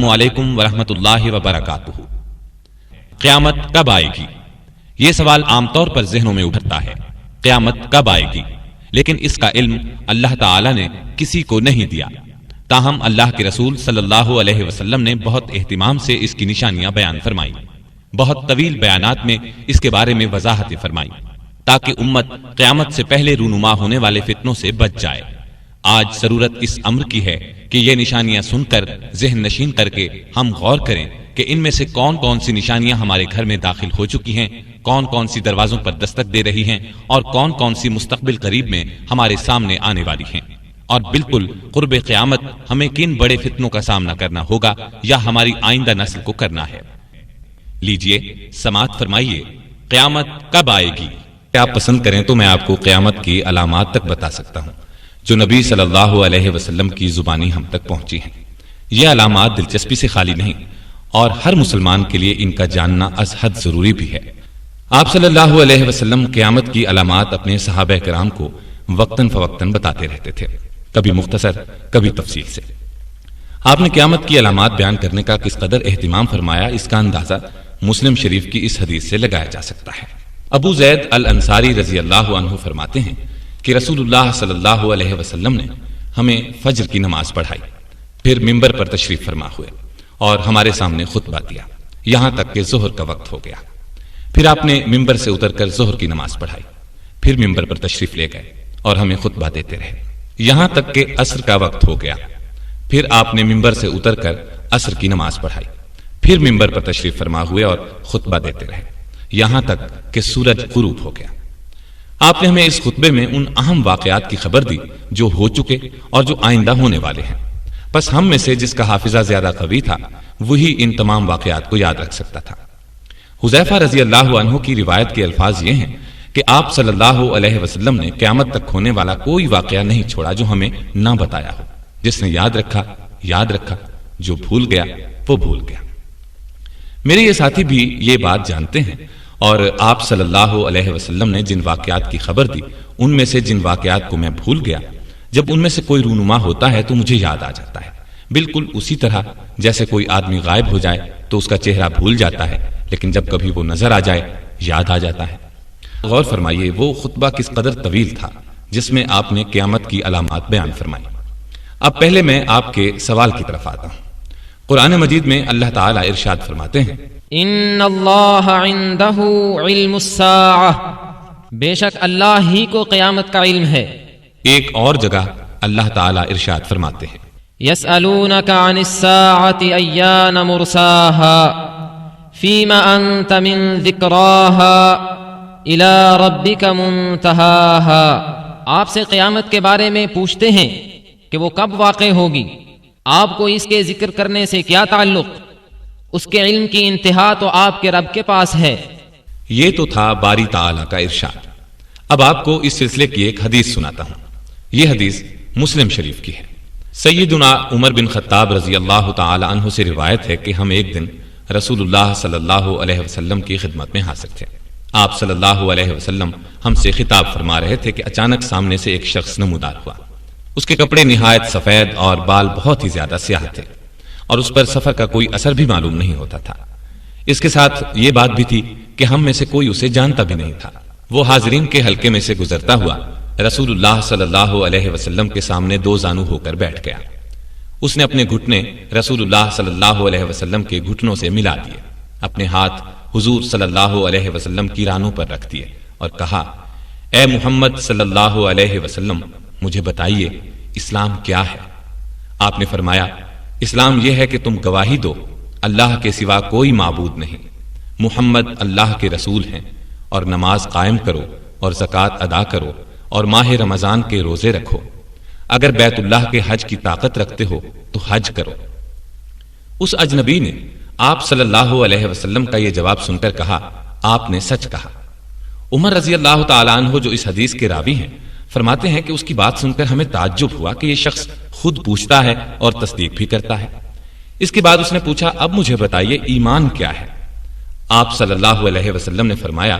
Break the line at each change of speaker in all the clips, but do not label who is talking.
علیکم ورحمۃ اللہ وبرکاتہ۔ قیامت کب آئے گی؟ یہ سوال عام طور پر ذہنوں میں ابھرتا ہے، قیامت کب آئے گی؟ لیکن اس کا علم اللہ تعالی نے کسی کو نہیں دیا۔ تاہم اللہ کے رسول صلی اللہ علیہ وسلم نے بہت اہتمام سے اس کی نشانیاں بیان فرمائی، بہت طویل بیانات میں اس کے بارے میں وضاحتیں فرمائی تاکہ امت قیامت سے پہلے رونما ہونے والے فتنوں سے بچ جائے۔ آج ضرورت اس امر کی ہے کہ یہ نشانیاں سن کر ذہن نشین کر کے ہم غور کریں کہ ان میں سے کون کون سی نشانیاں ہمارے گھر میں داخل ہو چکی ہیں، کون کون سی دروازوں پر دستک دے رہی ہیں، اور کون کون سی مستقبل قریب میں ہمارے سامنے آنے والی ہیں، اور بالکل قرب قیامت ہمیں کن بڑے فتنوں کا سامنا کرنا ہوگا یا ہماری آئندہ نسل کو کرنا ہے۔ لیجئے سماعت فرمائیے، قیامت کب آئے گی؟ آپ پسند کریں تو میں آپ کو قیامت کی علامات تک بتا سکتا ہوں جو نبی صلی اللہ علیہ وسلم کی زبانی ہم تک پہنچی ہیں۔ یہ علامات دلچسپی سے خالی نہیں اور ہر مسلمان کے لیے ان کا جاننا از حد ضروری بھی ہے۔ آپ صلی اللہ علیہ وسلم قیامت کی علامات اپنے صحابہ کرام کو وقتاً فوقتاً بتاتے رہتے تھے، کبھی مختصر کبھی تفصیل سے۔ آپ نے قیامت کی علامات بیان کرنے کا کس قدر اہتمام فرمایا، اس کا اندازہ مسلم شریف کی اس حدیث سے لگایا جا سکتا ہے۔ ابو زید الانصاری رضی اللہ عنہ فرماتے ہیں کہ رسول اللہ صلی اللہ علیہ وسلم نے ہمیں فجر کی نماز پڑھائی، پھر ممبر پر تشریف فرما ہوئے اور ہمارے سامنے خطبہ دیا یہاں تک کہ ظہر کا وقت ہو گیا۔ پھر آپ نے ممبر سے اتر کر ظہر کی نماز پڑھائی، پھر ممبر پر تشریف لے گئے اور ہمیں خطبہ دیتے رہے یہاں تک کہ عصر کا وقت ہو گیا۔ پھر آپ نے ممبر سے اتر کر عصر کی نماز پڑھائی، پھر ممبر پر تشریف فرما ہوئے اور خطبہ دیتے رہے یہاں تک کہ سورج غروب ہو گیا۔ آپ نے ہمیں اس خطبے میں ان اہم واقعات کی خبر دی جو ہو چکے اور جو آئندہ ہونے والے ہیں۔ بس ہم میں سے جس کا حافظہ زیادہ قوی تھا وہی ان تمام واقعات کو یاد رکھ سکتا تھا۔ حذیفہ رضی اللہ عنہ کی روایت کے الفاظ یہ ہیں کہ آپ صلی اللہ علیہ وسلم نے قیامت تک ہونے والا کوئی واقعہ نہیں چھوڑا جو ہمیں نہ بتایا ہو۔ جس نے یاد رکھا یاد رکھا، جو بھول گیا وہ بھول گیا۔ میرے یہ ساتھی بھی یہ بات جانتے ہیں، اور آپ صلی اللہ علیہ وسلم نے جن واقعات کی خبر دی ان میں سے جن واقعات کو میں بھول گیا، جب ان میں سے کوئی رونما ہوتا ہے تو مجھے یاد آ جاتا ہے، بالکل اسی طرح جیسے کوئی آدمی غائب ہو جائے تو اس کا چہرہ بھول جاتا ہے، لیکن جب کبھی وہ نظر آ جائے یاد آ جاتا ہے۔ غور فرمائیے وہ خطبہ کس قدر طویل تھا جس میں آپ نے قیامت کی علامات بیان فرمائی۔ اب پہلے میں آپ کے سوال کی طرف آتا ہوں۔ قرآن مجید میں اللہ تعالیٰ ارشاد فرماتے ہیں،
ان اللہ عندہ علم الساعہ، بے شک اللہ ہی کو قیامت کا علم ہے۔
ایک اور جگہ اللہ تعالیٰ ارشاد فرماتے ہیں،
یسألونک عن الساعة ایان مرساها فیما انت من ذکراها الى ربک منتہاها۔ آپ سے قیامت کے بارے میں پوچھتے ہیں کہ وہ کب واقع ہوگی، آپ کو اس کے ذکر کرنے سے کیا تعلق، اس کے علم کی انتہا تو آپ کے رب کے پاس ہے۔
یہ تو تھا باری تعالیٰ کا ارشاد۔ اب آپ کو اس سلسلے کی ایک حدیث سناتا ہوں۔ یہ حدیث مسلم شریف کی ہے۔ سیدنا عمر بن خطاب رضی اللہ تعالی عنہ سے روایت ہے کہ ہم ایک دن رسول اللہ صلی اللہ علیہ وسلم کی خدمت میں حاضر تھے۔ آپ صلی اللہ علیہ وسلم ہم سے خطاب فرما رہے تھے کہ اچانک سامنے سے ایک شخص نمودار ہوا۔ اس کے کپڑے نہایت سفید اور بال بہت ہی زیادہ سیاہ تھے، اور اس پر سفر کا کوئی اثر بھی معلوم نہیں ہوتا تھا۔ اس کے ساتھ یہ بات بھی تھی کہ ہم میں سے کوئی اسے جانتا بھی نہیں تھا۔ وہ حاضرین کے حلقے میں سے گزرتا ہوا رسول اللہ صلی اللہ علیہ وسلم کے سامنے دو زانو ہو کر بیٹھ گیا۔ اس نے اپنے گھٹنے رسول اللہ صلی اللہ علیہ وسلم کے گھٹنوں سے ملا دیے، اپنے ہاتھ حضور صلی اللہ علیہ وسلم کی رانوں پر رکھ دیے اور کہا، اے محمد صلی اللہ علیہ وسلم، مجھے بتائیے اسلام کیا ہے؟ آپ نے فرمایا، اسلام یہ ہے کہ تم گواہی دو اللہ کے سوا کوئی معبود نہیں، محمد اللہ کے رسول ہیں، اور نماز قائم کرو اور زکوٰۃ ادا کرو اور ماہ رمضان کے روزے رکھو، اگر بیت اللہ کے حج کی طاقت رکھتے ہو تو حج کرو۔ اس اجنبی نے آپ صلی اللہ علیہ وسلم کا یہ جواب سن کر کہا، آپ نے سچ کہا۔ عمر رضی اللہ تعالیٰ عنہ جو اس حدیث کے راوی ہیں فرماتے ہیں کہ اس کی بات سن کر ہمیں تعجب ہوا کہ یہ شخص خود پوچھتا ہے اور تصدیق بھی کرتا ہے۔ اس کے بعد اس نے پوچھا، اب مجھے بتائیے ایمان کیا ہے؟ آپ صلی اللہ علیہ وسلم نے فرمایا،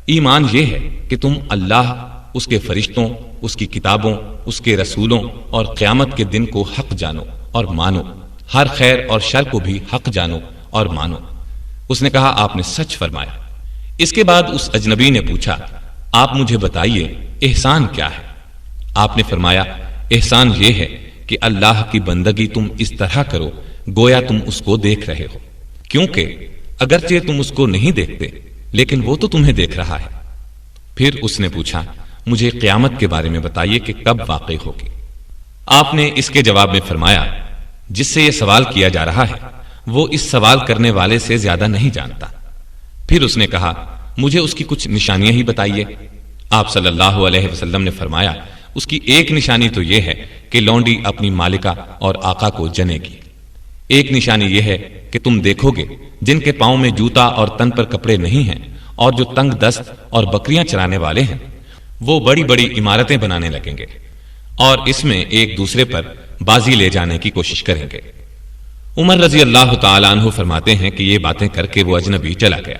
ایمان یہ ہے کہ تم اللہ، اس کے فرشتوں، اس کی کتابوں، اس کے رسولوں اور قیامت کے دن کو حق جانو اور مانو، ہر خیر اور شر کو بھی حق جانو اور مانو۔ اس نے کہا آپ نے سچ فرمایا۔ اس کے بعد اس اجنبی نے پوچھا آپ مجھے بتائیے احسان کیا ہے؟ آپ نے فرمایا احسان یہ ہے کہ اللہ کی بندگی تم اس طرح کرو گویا تم اس کو دیکھ رہے ہو، کیونکہ اگرچہ تم اس کو نہیں دیکھتے لیکن وہ تو تمہیں دیکھ رہا ہے۔ پھر اس نے پوچھا مجھے قیامت کے بارے میں بتائیے کہ کب واقع ہوگی؟ آپ نے اس کے جواب میں فرمایا جس سے یہ سوال کیا جا رہا ہے وہ اس سوال کرنے والے سے زیادہ نہیں جانتا۔ پھر اس نے کہا مجھے اس کی کچھ نشانیاں ہی بتائیے۔ آپ صلی اللہ علیہ وسلم نے فرمایا اس کی ایک نشانی تو یہ ہے کہ لونڈی اپنی مالکہ اور آقا کو جنے گی۔ ایک نشانی یہ ہے کہ تم دیکھو گے جن کے پاؤں میں جوتا اور تن پر کپڑے نہیں ہیں اور جو تنگ دست اور بکریاں چرانے والے ہیں وہ بڑی بڑی عمارتیں بنانے لگیں گے اور اس میں ایک دوسرے پر بازی لے جانے کی کوشش کریں گے۔ عمر رضی اللہ تعالیٰ عنہ فرماتے ہیں کہ یہ باتیں کر کے وہ اجنبی چلا گیا۔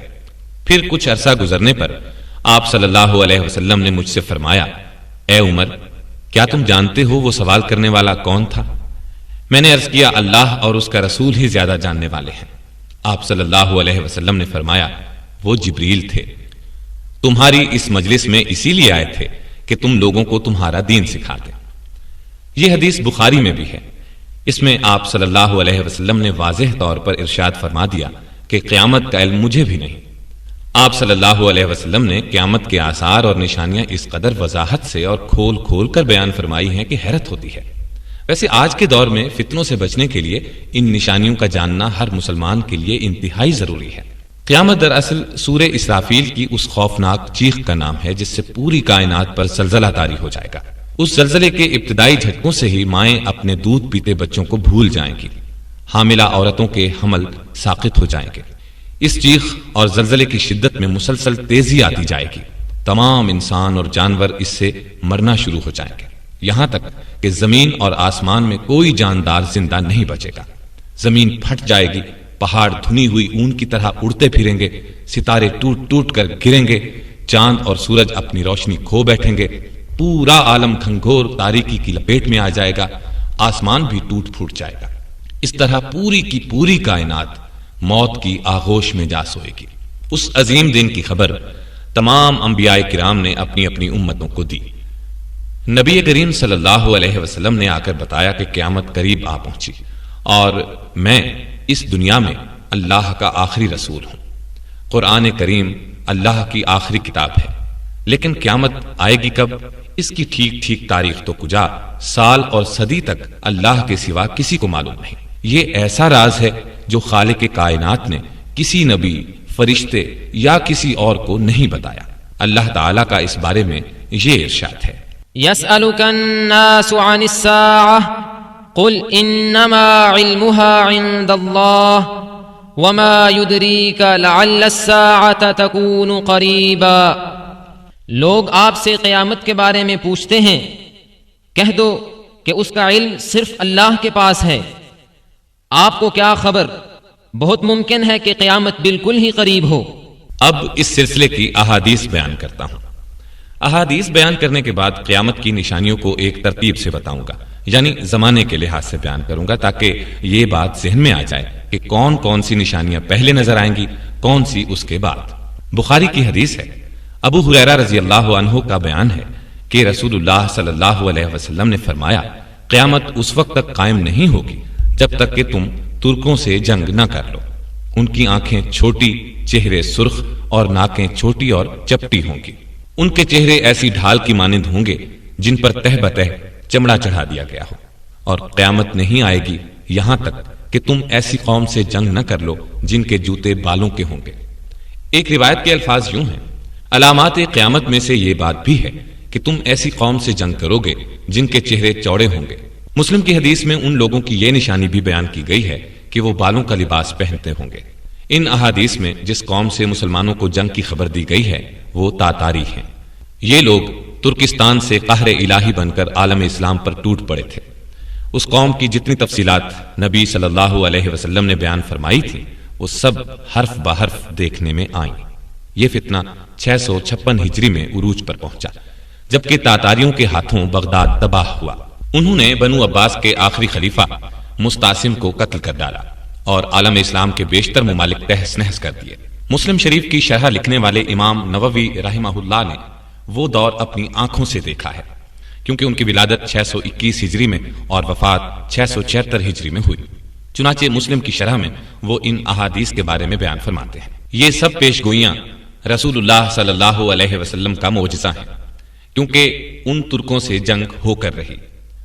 پھر کچھ عرصہ گزرنے پر آپ صلی اللہ علیہ وسلم نے مجھ سے فرمایا اے عمر کیا تم جانتے ہو وہ سوال کرنے والا کون تھا؟ میں نے عرض کیا اللہ اور اس کا رسول ہی زیادہ جاننے والے ہیں۔ آپ صلی اللہ علیہ وسلم نے فرمایا وہ جبریل تھے، تمہاری اس مجلس میں اسی لیے آئے تھے کہ تم لوگوں کو تمہارا دین سکھا دیں۔ یہ حدیث بخاری میں بھی ہے۔ اس میں آپ صلی اللہ علیہ وسلم نے واضح طور پر ارشاد فرما دیا کہ قیامت کا علم مجھے بھی نہیں۔ آپ صلی اللہ علیہ وسلم نے قیامت کے آثار اور نشانیاں اس قدر وضاحت سے اور کھول کھول کر بیان فرمائی ہیں کہ حیرت ہوتی ہے۔ ویسے آج کے دور میں فتنوں سے بچنے کے لیے ان نشانیوں کا جاننا ہر مسلمان کے لیے انتہائی ضروری ہے۔ قیامت دراصل سورہ اسرافیل کی اس خوفناک چیخ کا نام ہے جس سے پوری کائنات پر زلزلہ طاری ہو جائے گا۔ اس زلزلے کے ابتدائی جھٹکوں سے ہی مائیں اپنے دودھ پیتے بچوں کو بھول جائیں گی، حاملہ عورتوں کے حمل ساقط ہو جائیں گے۔ اس چیخ اور زلزلے کی شدت میں مسلسل تیزی آتی جائے گی، تمام انسان اور جانور اس سے مرنا شروع ہو جائیں گے، یہاں تک کہ زمین اور آسمان میں کوئی جاندار زندہ نہیں بچے گا۔ زمین پھٹ جائے گی، پہاڑ دھنی ہوئی اون کی طرح اڑتے پھریں گے، ستارے ٹوٹ ٹوٹ کر گریں گے، چاند اور سورج اپنی روشنی کھو بیٹھیں گے، پورا عالم گھنگھور تاریکی کی لپیٹ میں آ جائے گا، آسمان بھی ٹوٹ پھوٹ جائے گا۔ اس طرح پوری کی پوری کائنات موت کی آغوش میں جا سوئے گی۔ اس عظیم دن کی خبر تمام انبیاء کرام نے اپنی اپنی امتوں کو دی۔ نبی کریم صلی اللہ علیہ وسلم نے آ کر بتایا کہ قیامت قریب آ پہنچی اور میں اس دنیا میں اللہ کا آخری رسول ہوں۔ قرآن کریم اللہ کی آخری کتاب ہے، لیکن قیامت آئے گی کب اس کی ٹھیک ٹھیک تاریخ تو کجا سال اور صدی تک اللہ کے سوا کسی کو معلوم نہیں۔ یہ ایسا راز ہے جو خالق کائنات نے کسی نبی، فرشتے یا کسی اور کو نہیں بتایا۔ اللہ تعالیٰ کا اس بارے میں یہ ارشاد ہے
يسألك الناس عن الساعة قل إنما علمها عند الله وما يدريك لعل الساعة تكون قريبا۔ لوگ آپ سے قیامت کے بارے میں پوچھتے ہیں، کہہ دو کہ اس کا علم صرف اللہ کے پاس ہے، آپ کو کیا خبر، بہت ممکن ہے کہ قیامت بالکل ہی قریب ہو۔
اب اس سلسلے کی احادیث بیان کرتا ہوں۔ احادیث بیان کرنے کے بعد قیامت کی نشانیوں کو ایک ترتیب سے بتاؤں گا، یعنی زمانے کے لحاظ سے بیان کروں گا تاکہ یہ بات ذہن میں آ جائے کہ کون کون سی نشانیاں پہلے نظر آئیں گی، کون سی اس کے بعد۔ بخاری کی حدیث ہے، ابو ہریرہ رضی اللہ عنہ کا بیان ہے کہ رسول اللہ صلی اللہ علیہ وسلم نے فرمایا قیامت اس وقت تک قائم نہیں ہوگی جب تک کہ تم ترکوں سے جنگ نہ کر لو۔ ان کی آنکھیں چھوٹی، چہرے سرخ اور ناکیں چھوٹی اور چپٹی ہوں گی۔ ان کے چہرے ایسی ڈھال کی مانند ہوں گے جن پر تہ بتہ چمڑا چڑھا دیا گیا ہو، اور قیامت نہیں آئے گی یہاں تک کہ تم ایسی قوم سے جنگ نہ کر لو جن کے جوتے بالوں کے ہوں گے۔ ایک روایت کے الفاظ یوں ہیں، علامات قیامت میں سے یہ بات بھی ہے کہ تم ایسی قوم سے جنگ کرو گے جن کے چہرے چوڑے ہوں گے۔ مسلم کی حدیث میں ان لوگوں کی یہ نشانی بھی بیان کی گئی ہے کہ وہ بالوں کا لباس پہنتے ہوں گے۔ ان احادیث میں جس قوم سے مسلمانوں کو جنگ کی خبر دی گئی ہے وہ تاتاری ہیں۔ یہ لوگ ترکستان سے قہر الہی بن کر عالم اسلام پر ٹوٹ پڑے تھے۔ اس قوم کی جتنی تفصیلات نبی صلی اللہ علیہ وسلم نے بیان فرمائی تھی وہ سب حرف بحرف دیکھنے میں آئیں۔ یہ فتنہ 656 ہجری میں عروج پر پہنچا جبکہ تاتاریوں کے ہاتھوں بغداد تباہ ہوا۔ انہوں نے بنو عباس کے آخری خلیفہ مستعصم کو قتل کر ڈالا اور عالم اسلام کے بیشتر ممالک تہس نہس کر دیے۔ مسلم شریف کی شرح لکھنے والے امام نووی رحمہ اللہ نے وہ دور اپنی آنکھوں سے دیکھا ہے، کیونکہ ان کی ولادت 621 ہجری میں اور وفات 676 ہجری میں ہوئی۔ چنانچہ مسلم کی شرح میں وہ ان احادیث کے بارے میں بیان فرماتے ہیں۔ یہ سب پیش گوئیاں رسول اللہ صلی اللہ علیہ وسلم کا معجزہ ہیں، کیونکہ ان ترکوں سے جنگ ہو کر رہی۔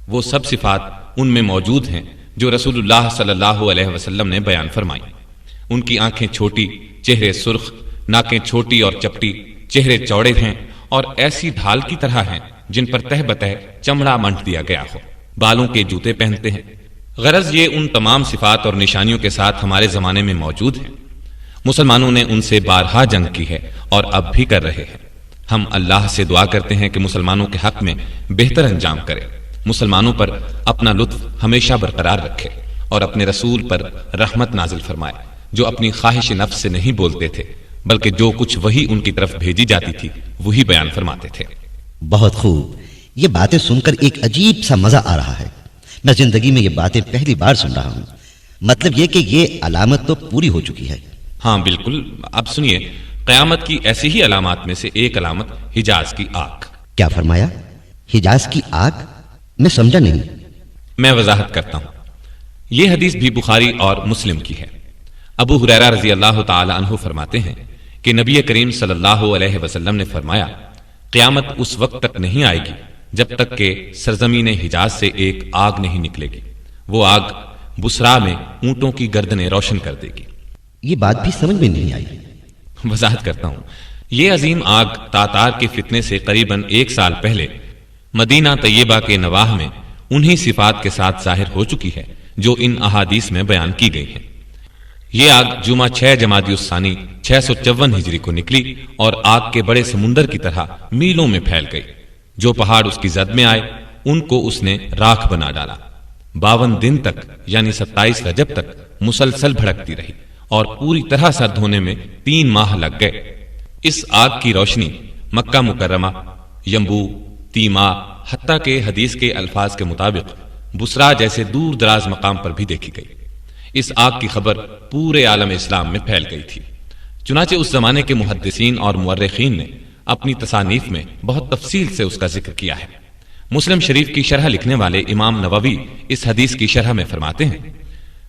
وہ سب صفات ان میں موجود ہیں جو رسول اللہ صلی اللہ علیہ وسلم نے بیان فرمائی۔ ان کی آنکھیں چھوٹی، چہرے سرخ، ناکیں چھوٹی اور چپٹی، چہرے چوڑے ہیں اور ایسی ڈھال کی طرح ہیں جن پر تہ بتہ چمڑا منڈ دیا گیا ہو۔ بالوں کے جوتے پہنتے ہیں۔ غرض یہ ان تمام صفات اور نشانیوں کے ساتھ ہمارے زمانے میں موجود ہیں۔ مسلمانوں نے ان سے بارہا جنگ کی ہے اور اب بھی کر رہے ہیں۔ ہم اللہ سے دعا کرتے ہیں کہ مسلمانوں کے حق میں بہتر انجام کرے، مسلمانوں پر اپنا لطف ہمیشہ برقرار رکھے اور اپنے رسول پر رحمت نازل فرمائے، جو اپنی خواہش نفس سے نہیں بولتے تھے بلکہ جو کچھ وہی ان کی طرف بھیجی جاتی تھی وہی بیان فرماتے تھے۔
بہت خوب، یہ باتیں سن کر ایک عجیب سا مزہ آ رہا ہے۔ میں زندگی میں یہ باتیں پہلی بار سن رہا ہوں۔ مطلب یہ کہ یہ علامت تو پوری ہو چکی ہے۔
ہاں بالکل، اب سنیے، قیامت کی ایسی ہی علامات میں سے ایک علامت حجاز کی آگ۔
کیا فرمایا؟ حجاز کی آگ؟ میں سمجھا نہیں۔
میں وضاحت کرتا ہوں۔ یہ حدیث بھی بخاری اور مسلم کی ہے۔ ابو ہریرہ رضی اللہ تعالی عنہ فرماتے ہیں کہ نبی کریم صلی اللہ علیہ وسلم نے فرمایا، قیامت اس وقت تک نہیں آئے گی جب تک کہ سرزمین حجاز سے ایک آگ نہیں نکلے گی۔ وہ آگ بسرا میں اونٹوں کی گردنیں روشن کر دے گی۔
یہ بات بھی سمجھ میں نہیں آئی۔
وضاحت کرتا ہوں۔ یہ عظیم آگ تاتار کے فتنے سے قریباً 1 سال پہلے مدینہ طیبہ کے نواح میں انہی صفات کے ساتھ ظاہر ہو چکی ہے جو ان احادیث میں بیان کی گئی ہیں۔ یہ آگ جمعہ 6 جمادی الثانی 654 ہجری کو نکلی اور آگ کے بڑے سمندر کی طرح میلوں میں پھیل گئی۔ جو پہاڑ اس کی زد میں آئے ان کو اس نے راکھ بنا ڈالا۔ 52 دن تک یعنی 27 رجب تک مسلسل بھڑکتی رہی اور پوری طرح سرد ہونے میں 3 ماہ لگ گئے۔ اس آگ کی روشنی مکہ مکرمہ، یمبو، تیما، حتیٰ کہ حدیث کے الفاظ کے مطابق بسرا جیسے دور دراز مقام پر بھی دیکھی گئی۔ اس آگ کی خبر پورے عالم اسلام میں پھیل گئی تھی۔ چنانچہ اس زمانے کے محدثین اور مورخین نے اپنی تصانیف میں بہت تفصیل سے اس کا ذکر کیا ہے۔ مسلم شریف کی شرح لکھنے والے امام نووی اس حدیث کی شرح میں فرماتے ہیں،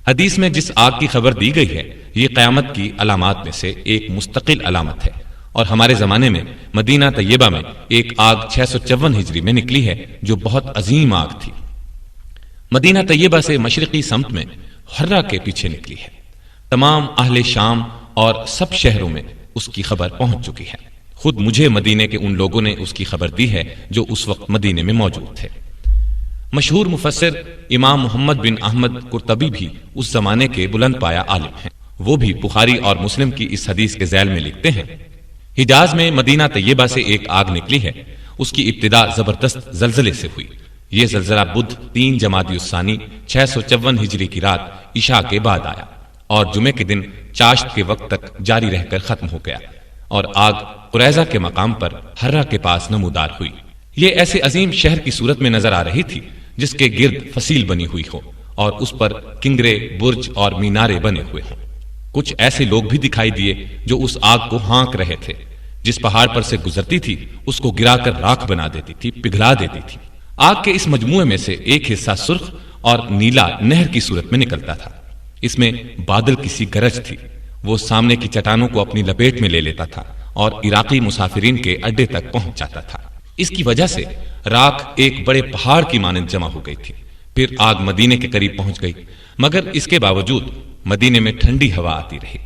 حدیث میں جس آگ کی خبر دی گئی ہے یہ قیامت کی علامات میں سے ایک مستقل علامت ہے، اور ہمارے زمانے میں مدینہ طیبہ میں ایک آگ 654 ہجری میں نکلی ہے جو بہت عظیم آگ تھی۔ مدینہ طیبہ سے مشرقی سمت میں حرہ کے پیچھے نکلی ہے۔ تمام اہل شام اور سب شہروں میں اس کی خبر پہنچ چکی ہے۔ خود مجھے مدینے کے ان لوگوں نے اس کی خبر دی ہے جو اس وقت مدینے میں موجود تھے۔ مشہور مفسر امام محمد بن احمد قرطبی بھی اس زمانے کے بلند پایہ عالم ہیں۔ وہ بھی بخاری اور مسلم کی اس حدیث کے ذیل میں لکھتے ہیں، حجاز میں مدینہ طیبہ سے ایک آگ نکلی ہے، اس کی ابتدا زبردست زلزلے سے ہوئی۔ یہ زلزلہ بدھ 3 جمادی الثانی 654 ہجری کی رات عشاء کے بعد آیا اور جمعے کے دن چاشت کے وقت تک جاری رہ کر ختم ہو گیا، اور آگ قریظہ کے مقام پر حرہ کے پاس نمودار ہوئی۔ یہ ایسے عظیم شہر کی صورت میں نظر آ رہی تھی جس کے گرد فصیل بنی ہوئی ہو اور اس پر کنگرے، برج اور مینارے بنے ہوئے ہوں۔ کچھ ایسے لوگ بھی دکھائی دیے جو اس آگ کو ہانک رہے تھے۔ جس پہاڑ پر سے گزرتی تھی اس کو گرا کر راکھ بنا دیتی تھی، پگھلا دیتی تھی۔ آگ کے اس مجموعے میں سے ایک حصہ سرخ اور نیلا نہر کی صورت میں نکلتا تھا۔ اس میں بادل کسی گرج تھی۔ وہ سامنے کی چٹانوں کو اپنی لپیٹ میں لے لیتا تھا اور عراقی مسافرین کے اڈے تک پہنچ جاتا تھا۔ اس کی وجہ سے راکھ ایک بڑے پہاڑ کی مانند جمع ہو گئی تھی۔ پھر آگ مدینے کے قریب پہنچ گئی، مگر اس کے باوجود مدینے میں ٹھنڈی ہوا آتی رہی۔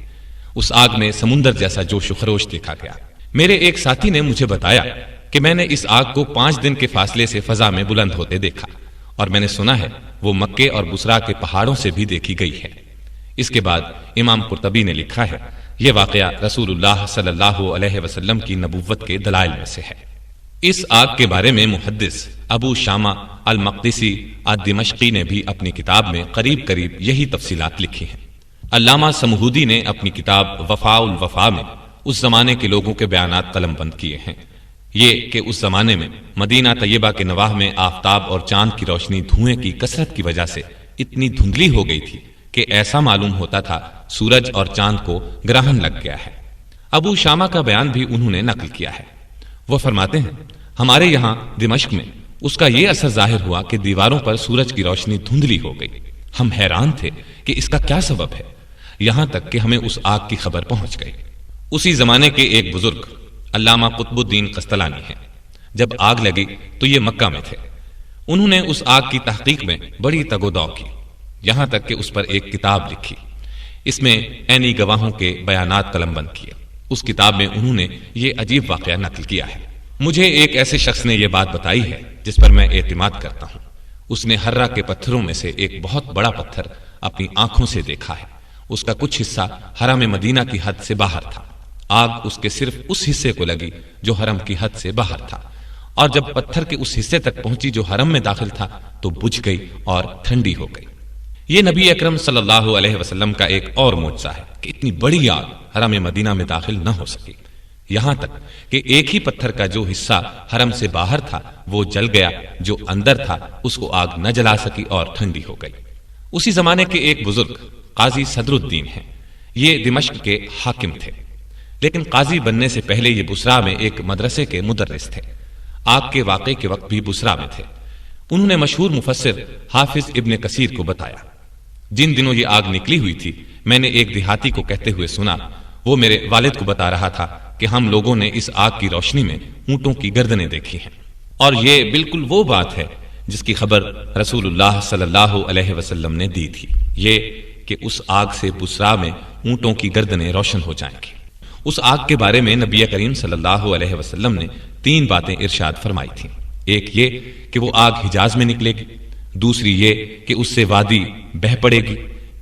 اس آگ میں سمندر جیسا جوش و خروش دیکھا گیا۔ میرے ایک ساتھی نے مجھے بتایا کہ میں نے اس آگ کو 5 دن کے فاصلے سے فضا میں بلند ہوتے دیکھا، اور میں نے سنا ہے وہ مکے اور بسرا کے پہاڑوں سے بھی دیکھی گئی ہے۔ اس کے بعد امام قرطبی نے لکھا ہے، یہ واقعہ رسول اللہ صلی اللہ علیہ وسلم کی نبوت کے دلائل میں سے ہے۔ اس آگ کے بارے میں محدث ابو شامہ المقدسی الدمشقی نے بھی اپنی کتاب میں قریب قریب یہی تفصیلات لکھی ہیں۔ علامہ سمہودی نے اپنی کتاب وفاء الوفا میں اس زمانے کے لوگوں کے بیانات قلم بند کیے ہیں۔ یہ کہ اس زمانے میں مدینہ طیبہ کے نواح میں آفتاب اور چاند کی روشنی دھوئیں کی کثرت کی وجہ سے اتنی دھندلی ہو گئی تھی کہ ایسا معلوم ہوتا تھا سورج اور چاند کو گرہن لگ گیا ہے۔ ابو شامہ کا بیان بھی انہوں نے نقل کیا ہے۔ وہ فرماتے ہیں ہمارے یہاں دمشق میں اس کا یہ اثر ظاہر ہوا کہ دیواروں پر سورج کی روشنی دھندلی ہو گئی۔ ہم حیران تھے کہ اس کا کیا سبب ہے، یہاں تک کہ ہمیں اس آگ کی خبر پہنچ گئی۔ اسی زمانے کے ایک بزرگ علامہ قطب الدین قسطلانی ہیں۔ جب آگ لگی تو یہ مکہ میں تھے۔ انہوں نے اس آگ کی تحقیق میں بڑی تگ و دو کی، یہاں تک کہ اس پر ایک کتاب لکھی۔ اس میں عینی گواہوں کے بیانات قلم بند کیے۔ اس کتاب میں انہوں نے یہ عجیب واقعہ نقل کیا ہے۔ مجھے ایک ایسے شخص نے یہ بات بتائی ہے جس پر میں اعتماد کرتا ہوں۔ اس نے ہرہ کے پتھروں میں سے ایک بہت بڑا پتھر اپنی آنکھوں سے دیکھا ہے۔ اس کا کچھ حصہ حرم مدینہ کی حد سے باہر تھا۔ آگ اس کے صرف اس حصے کو لگی جو حرم کی حد سے باہر تھا، اور جب پتھر کے اس حصے تک پہنچی جو حرم میں داخل تھا تو بجھ گئی اور ٹھنڈی ہو گئی۔ یہ نبی اکرم صلی اللہ علیہ وسلم کا ایک اور معجزہ ہے کہ اتنی بڑی آگ حرم مدینہ میں داخل نہ ہو سکی، یہاں تک کہ ایک ہی پتھر کا جو حصہ حرم سے باہر تھا وہ جل گیا، جو اندر تھا اس کو آگ نہ جلا سکی اور ٹھنڈی ہو گئی۔ اسی زمانے کے ایک بزرگ قاضی صدر الدین ہیں۔ یہ دمشق کے حاکم تھے، لیکن قاضی بننے سے پہلے یہ بصرہ میں ایک مدرسے کے مدرس تھے۔ آگ کے واقعے کے وقت بھی بصرہ میں تھے۔ انہوں نے مشہور مفسر حافظ ابن کثیر کو بتایا، جن دنوں یہ آگ نکلی ہوئی تھی میں نے ایک دیہاتی کو کہتے ہوئے سنا، وہ میرے والد کو بتا رہا تھا کہ ہم لوگوں نے اس آگ کی روشنی میں اونٹوں کی گردنیں دیکھی ہیں، اور یہ بالکل وہ بات ہے جس کی خبر رسول اللہ صلی اللہ علیہ وسلم نے دی تھی، یہ کہ اس آگ سے بصرہ میں اونٹوں کی گردنیں روشن ہو جائیں گی۔ اس آگ کے بارے میں نبی کریم صلی اللہ علیہ وسلم نے 3 باتیں ارشاد فرمائی تھیں۔ ایک یہ کہ وہ آگ حجاز میں نکلے گی، دوسری یہ کہ اس سے وادی بہہ پڑے گی،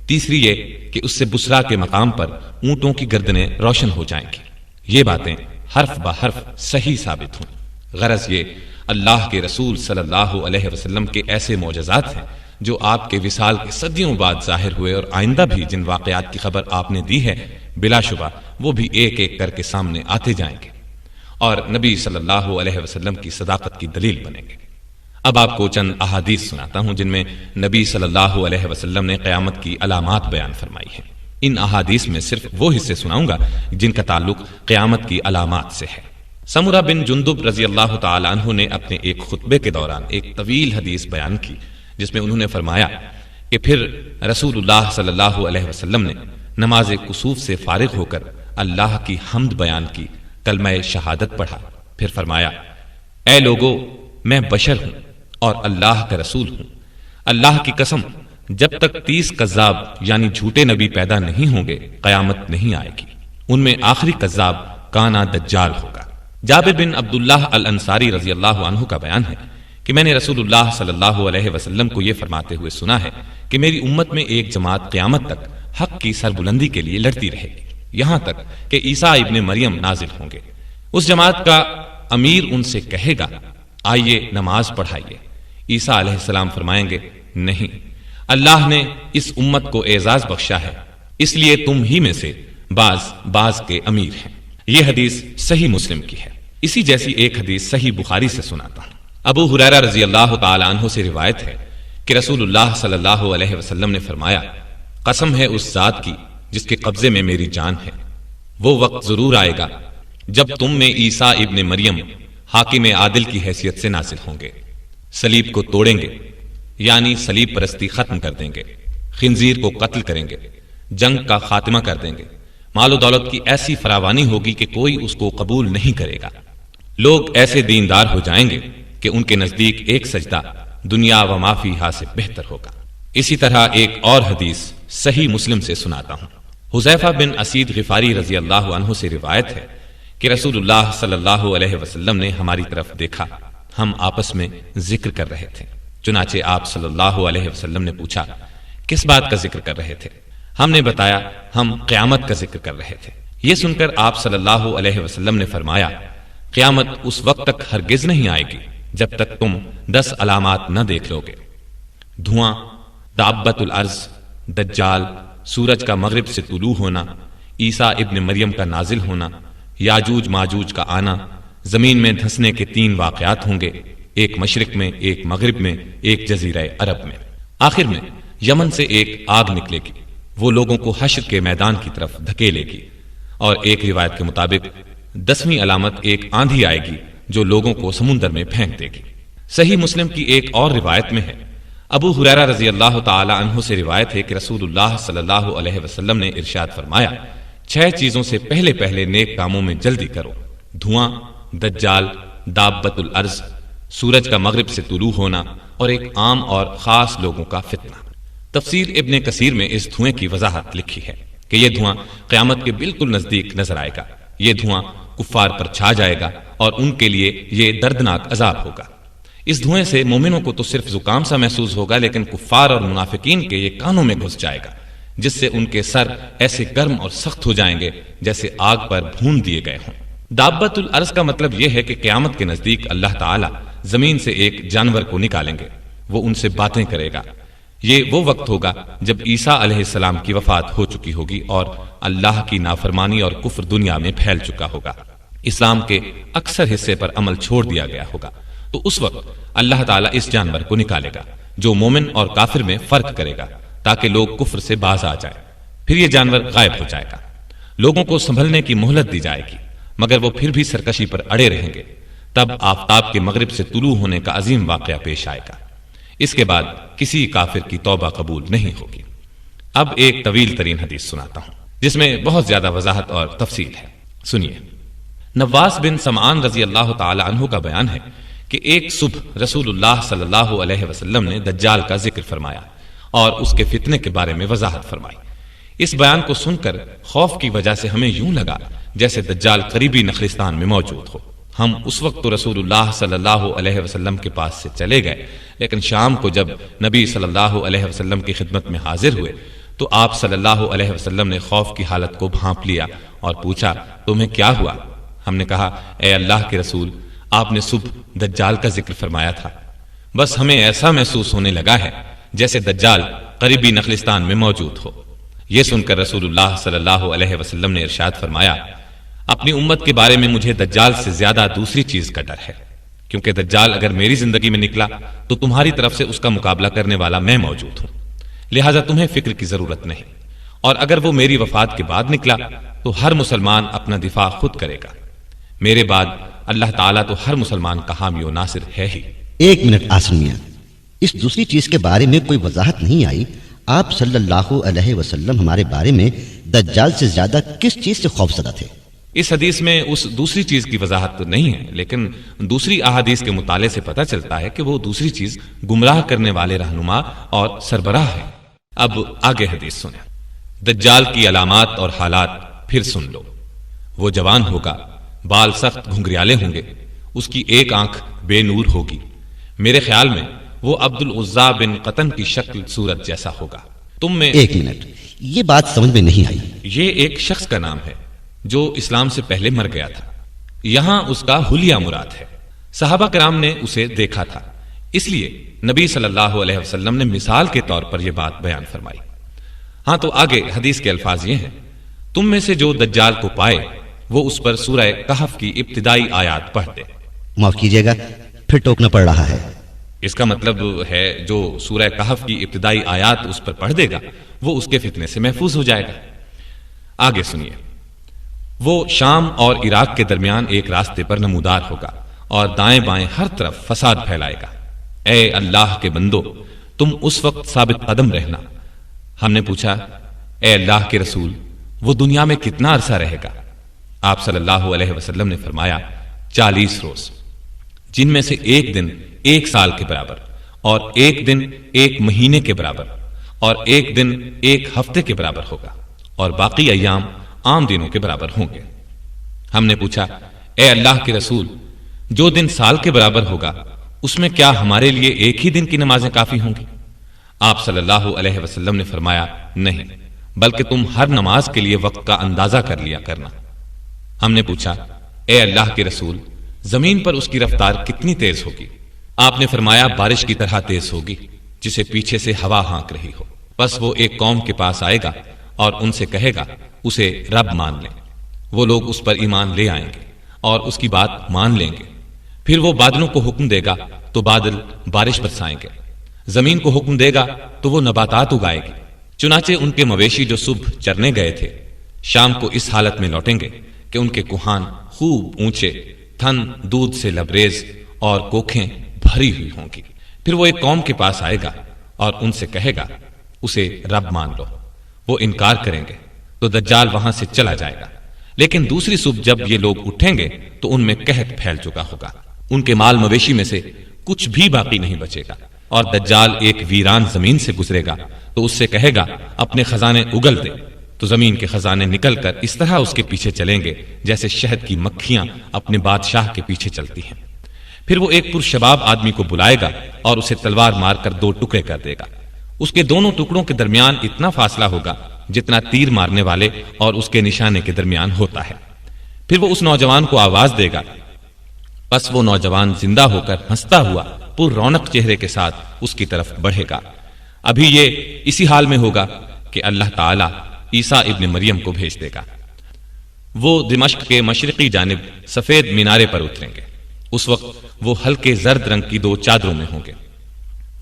تیسری یہ کہ اس سے بصرہ کے مقام پر اونٹوں کی گردنیں روشن ہو جائیں گی۔ یہ باتیں حرف بہ حرف صحیح ثابت ہوں۔ غرض یہ اللہ کے رسول صلی اللہ علیہ وسلم کے ایسے معجزات ہیں جو آپ کے وصال کے صدیوں بعد ظاہر ہوئے، اور آئندہ بھی جن واقعات کی خبر آپ نے دی ہے بلا شبہ وہ بھی ایک ایک کر کے سامنے آتے جائیں گے اور نبی صلی اللہ علیہ وسلم کی صداقت کی دلیل بنیں گے۔ اب آپ کو چند احادیث سناتا ہوں جن میں نبی صلی اللہ علیہ وسلم نے قیامت کی علامات بیان فرمائی ہیں۔ ان احادیث میں صرف وہ حصے سناؤں گا جن کا تعلق قیامت کی علامات سے ہے۔ سمرہ بن جندب رضی اللہ تعالی عنہ نے اپنے ایک خطبے کے دوران ایک طویل حدیث بیان کی جس میں انہوں نے فرمایا کہ پھر رسول اللہ صلی اللہ علیہ وسلم نے نماز کسوف سے فارغ ہو کر اللہ کی حمد بیان کی، کلمہ شہادت پڑھا، پھر فرمایا اے لوگو، میں بشر ہوں اور اللہ کا رسول ہوں۔ اللہ کی قسم، جب تک 30 کذاب یعنی جھوٹے نبی پیدا نہیں ہوں گے قیامت نہیں آئے گی۔ ان میں آخری کذاب کانا دجال ہوگا۔ جابر بن عبداللہ الانصاری رضی اللہ عنہ کا بیان ہے کہ میں نے رسول اللہ صلی اللہ علیہ وسلم کو یہ فرماتے ہوئے سنا ہے کہ میری امت میں ایک جماعت قیامت تک حق کی سربلندی کے لیے لڑتی رہے گی، یہاں تک کہ عیسیٰ ابن مریم نازل ہوں گے۔ اس جماعت کا امیر ان سے کہے گا آئیے نماز پڑھائیے۔ عیسیٰ علیہ السلام فرمائیں گے نہیں، اللہ نے اس امت کو اعزاز بخشا ہے، اس لیے تم ہی میں سے بعض کے امیر ہیں۔ یہ حدیث صحیح مسلم کی ہے۔ اسی جیسی ایک حدیث صحیح بخاری سے سناتا ہوں۔ ابو ہریرہ رضی اللہ تعالی عنہ سے روایت ہے کہ رسول اللہ صلی اللہ علیہ وسلم نے فرمایا قسم ہے اس ذات کی جس کے قبضے میں میری جان ہے، وہ وقت ضرور آئے گا جب تم میں عیسیٰ ابن مریم حاکم عادل کی حیثیت سے نازل ہوں گے، صلیب کو توڑیں گے یعنی صلیب پرستی ختم کر دیں گے، خنزیر کو قتل کریں گے، جنگ کا خاتمہ کر دیں گے، مال و دولت کی ایسی فراوانی ہوگی کہ کوئی اس کو قبول نہیں کرے گا، لوگ ایسے دیندار ہو جائیں گے کہ ان کے نزدیک ایک سجدہ دنیا و ما فیہا سے بہتر ہوگا۔ اسی طرح ایک اور حدیث صحیح مسلم سے سناتا ہوں۔ حذیفہ بن اسید غفاری رضی اللہ عنہ سے روایت ہے کہ رسول اللہ صلی اللہ علیہ وسلم نے ہماری طرف دیکھا، ہم آپس میں ذکر کر رہے تھے، چنانچہ آپ صلی اللہ علیہ وسلم نے پوچھا کس بات کا ذکر کر رہے تھے؟ ہم نے بتایا ہم قیامت کا ذکر کر رہے تھے۔ یہ سن کر آپ صلی اللہ علیہ وسلم نے فرمایا قیامت اس وقت تک ہرگز نہیں آئے گی جب تک تم 10 علامات نہ دیکھ لو گے: دھواں، دابت الارض، دجال، سورج کا مغرب سے طلوع ہونا، عیسیٰ ابن مریم کا نازل ہونا، یاجوج ماجوج کا آنا، زمین میں دھنسنے کے 3 واقعات ہوں گے، ایک مشرق میں، ایک مغرب میں، ایک جزیرہ عرب میں۔ آخر میں یمن سے ایک آگ نکلے گی، وہ لوگوں کو حشر کے میدان کی طرف دھکیلے گی، اور ایک روایت کے مطابق 10ویں علامت ایک آندھی آئے گی جو لوگوں کو سمندر میں پھینک دے گی۔ صحیح مسلم کی ایک اور روایت میں ہے، ابو ہریرہ رضی اللہ تعالی عنہ سے روایت ہے کہ رسول اللہ صلی اللہ علیہ وسلم نے ارشاد فرمایا، 6 چیزوں سے پہلے پہلے نیک کاموں میں جلدی کرو: دھواں، دجال، دابت الارض، سورج کا مغرب سے طلوع ہونا، اور ایک عام اور خاص لوگوں کا فتنہ۔ تفسیر ابن کثیر میں اس دھوئیں کی وضاحت لکھی ہے کہ یہ دھواں قیامت کے بالکل نزدیک نظر آئے گا، یہ دھواں کفار پر چھا جائے گا اور ان کے لیے یہ دردناک عذاب ہوگا۔ اس دھوئیں سے مومنوں کو تو صرف زکام سا محسوس ہوگا، لیکن کفار اور منافقین کے یہ کانوں میں گھس جائے گا، جس سے ان کے سر ایسے گرم اور سخت ہو جائیں گے جیسے آگ پر بھون دیے گئے ہوں۔ دابت الارض کا مطلب یہ ہے کہ قیامت کے نزدیک اللہ تعالیٰ زمین سے ایک جانور کو نکالیں گے، وہ ان سے باتیں کرے گا۔ یہ وہ وقت ہوگا جب عیسیٰ علیہ السلام کی وفات ہو چکی ہوگی اور اللہ کی نافرمانی اور کفر دنیا میں پھیل چکا ہوگا، اسلام کے اکثر حصے پر عمل چھوڑ دیا گیا ہوگا، تو اس وقت اللہ تعالیٰ اس جانور کو نکالے گا جو مومن اور کافر میں فرق کرے گا تاکہ لوگ کفر سے باز آ جائیں۔ پھر یہ جانور غائب ہو جائے گا، لوگوں کو سنبھلنے کی مہلت دی جائے گی، مگر وہ پھر بھی سرکشی پر اڑے رہیں گے۔ تب آفتاب کے مغرب سے طلوع ہونے کا عظیم واقعہ پیش آئے گا، اس کے بعد کسی کافر کی توبہ قبول نہیں ہوگی۔ اب ایک طویل ترین حدیث سناتا ہوں جس میں بہت زیادہ وضاحت اور تفصیل ہے، سنیے۔ نواس بن سمعان رضی اللہ تعالی عنہ کا بیان ہے کہ ایک صبح رسول اللہ صلی اللہ علیہ وسلم نے دجال کا ذکر فرمایا اور اس کے فتنے کے بارے میں وضاحت فرمائی۔ اس بیان کو سن کر خوف کی وجہ سے ہمیں یوں لگا جیسے دجال قریبی نخلستان میں موجود ہو۔ ہم اس وقت تو رسول اللہ صلی اللہ علیہ وسلم کے پاس سے چلے گئے، لیکن شام کو جب نبی صلی اللہ علیہ وسلم کی خدمت میں حاضر ہوئے تو آپ صلی اللہ علیہ وسلم نے خوف کی حالت کو بھانپ لیا اور پوچھا، تمہیں کیا ہوا؟ ہم نے کہا، اے اللہ کے رسول، آپ نے صبح دجال کا ذکر فرمایا تھا، بس ہمیں ایسا محسوس ہونے لگا ہے جیسے دجال قریبی نخلستان میں موجود ہو۔ یہ سن کر رسول اللہ صلی اللہ علیہ وسلم نے ارشاد فرمایا، اپنی امت کے بارے میں مجھے دجال سے زیادہ دوسری چیز کا ڈر ہے، کیونکہ دجال اگر میری زندگی میں نکلا تو تمہاری طرف سے اس کا مقابلہ کرنے والا میں موجود ہوں، لہٰذا تمہیں فکر کی ضرورت نہیں، اور اگر وہ میری وفات کے بعد نکلا تو ہر مسلمان اپنا دفاع خود کرے گا، میرے بعد اللہ تعالیٰ تو ہر مسلمان کا حامی و ناصر ہے ہی۔
ایک منٹ آسن میاں، اس دوسری چیز کے بارے میں کوئی وضاحت نہیں آئی۔ آپ صلی اللہ علیہ وسلم ہمارے بارے میں دجال سے زیادہ کس چیز سے خوف زدہ تھے؟
اس حدیث میں اس دوسری چیز کی وضاحت نہیں ہے، لیکن دوسری احادیث کے مطالعے سے پتہ چلتا ہے کہ وہ دوسری چیز گمراہ کرنے والے رہنما اور سربراہ ہے۔ اب آگے حدیث سنیں۔ دجال کی علامات اور حالات پھر سن لو۔ وہ جوان ہوگا، بال سخت گھنگریالے ہوں گے، اس کی ایک آنکھ بے نور ہوگی، میرے خیال میں وہ عبد العزیٰ بن قطن کی شکل صورت جیسا ہوگا۔ تم میں
ایک منٹ، یہ بات سمجھ میں نہیں آئی۔
یہ ایک شخص کا نام ہے جو اسلام سے پہلے مر گیا تھا، یہاں اس کا حلیہ مراد ہے۔ صحابہ کرام نے اسے دیکھا تھا، اس لیے نبی صلی اللہ علیہ وسلم نے مثال کے طور پر یہ بات بیان فرمائی۔ ہاں تو آگے حدیث کے الفاظ یہ ہیں، تم میں سے جو دجال کو پائے وہ اس پر سورہ کہف کی ابتدائی آیات پڑھ دے۔
معاف کیجیے گا، پھر ٹوکنا پڑ رہا ہے۔
اس کا مطلب ہے جو سورہ کہف کی ابتدائی آیات اس پر پڑھ دے گا وہ اس کے فتنے سے محفوظ ہو جائے گا۔ آگے سنیے۔ وہ شام اور عراق کے درمیان ایک راستے پر نمودار ہوگا اور دائیں بائیں ہر طرف فساد پھیلائے گا۔ اے اللہ کے بندو، تم اس وقت ثابت قدم رہنا۔ ہم نے پوچھا، اے اللہ کے رسول، وہ دنیا میں کتنا عرصہ رہے گا؟ آپ صلی اللہ علیہ وسلم نے فرمایا، 40 روز، جن میں سے ایک دن 1 سال کے برابر، اور ایک دن 1 مہینے کے برابر، اور ایک دن 1 ہفتے کے برابر ہوگا، اور باقی ایام عام دنوں کے برابر ہوں گے۔ ہم نے پوچھا، اے اللہ کے رسول، جو دن سال کے برابر ہوگا اس میں کیا ہمارے لیے ایک ہی دن کی نمازیں کافی ہوں گی؟ آپ صلی اللہ علیہ وسلم نے فرمایا، نہیں، بلکہ تم ہر نماز کے لیے وقت کا اندازہ کر لیا کرنا۔ ہم نے پوچھا، اے اللہ کے رسول، زمین پر اس کی رفتار کتنی تیز ہوگی؟ آپ نے فرمایا، بارش کی طرح تیز ہوگی جسے پیچھے سے ہوا ہانک رہی ہو۔ بس وہ ایک قوم کے پاس آئے گا اور ان سے کہے گا اسے رب مان لیں، وہ لوگ اس پر ایمان لے آئیں گے اور اس کی بات مان لیں گے، پھر وہ بادلوں کو حکم دے گا تو بادل بارش برسائیں گے، زمین کو حکم دے گا تو وہ نباتات اگائے گی۔ چنانچہ ان کے مویشی جو صبح چرنے گئے تھے شام کو اس حالت میں لوٹیں گے کہ ان کے کوہان خوب اونچے، تھن دودھ سے لبریز اور کوکھیں بھری ہوئی ہوں گی۔ پھر وہ ایک قوم کے پاس آئے گا اور ان سے کہے گا اسے رب مان لو۔ وہ انکار کریں گے تو دجال وہاں سے چلا جائے گا، لیکن دوسری صبح جب یہ لوگ اٹھیں گے تو ان میں قحط پھیل چکا ہوگا، ان کے مال مویشی میں سے کچھ بھی باقی نہیں بچے گا، اور دجال ایک ویران زمین سے گزرے گا تو اس سے کہے گا اپنے خزانے اگل دے، تو زمین کے خزانے نکل کر اس طرح اس کے پیچھے چلیں گے جیسے شہد کی مکھیاں اپنے بادشاہ کے پیچھے چلتی ہیں۔ پھر وہ ایک پرشباب آدمی کو بلائے گا اور اسے تلوار مار کر 2 ٹکڑے کر دے گا۔ اس کے دونوں ٹکڑوں کے درمیان اتنا فاصلہ ہوگا جتنا تیر مارنے والے اور اس کے نشانے کے درمیان ہوتا ہے۔ پھر وہ اس نوجوان کو آواز دے گا، پس وہ نوجوان زندہ ہو کر ہنستا ہوا پر رونق چہرے کے ساتھ اس کی طرف بڑھے گا۔ ابھی یہ اسی حال میں ہوگا کہ اللہ تعالیٰ عیسیٰ ابن مریم کو بھیج دے گا۔ وہ دمشق کے مشرقی جانب سفید مینارے پر اتریں گے۔ اس وقت وہ ہلکے زرد رنگ کی 2 چادروں میں ہوں گے۔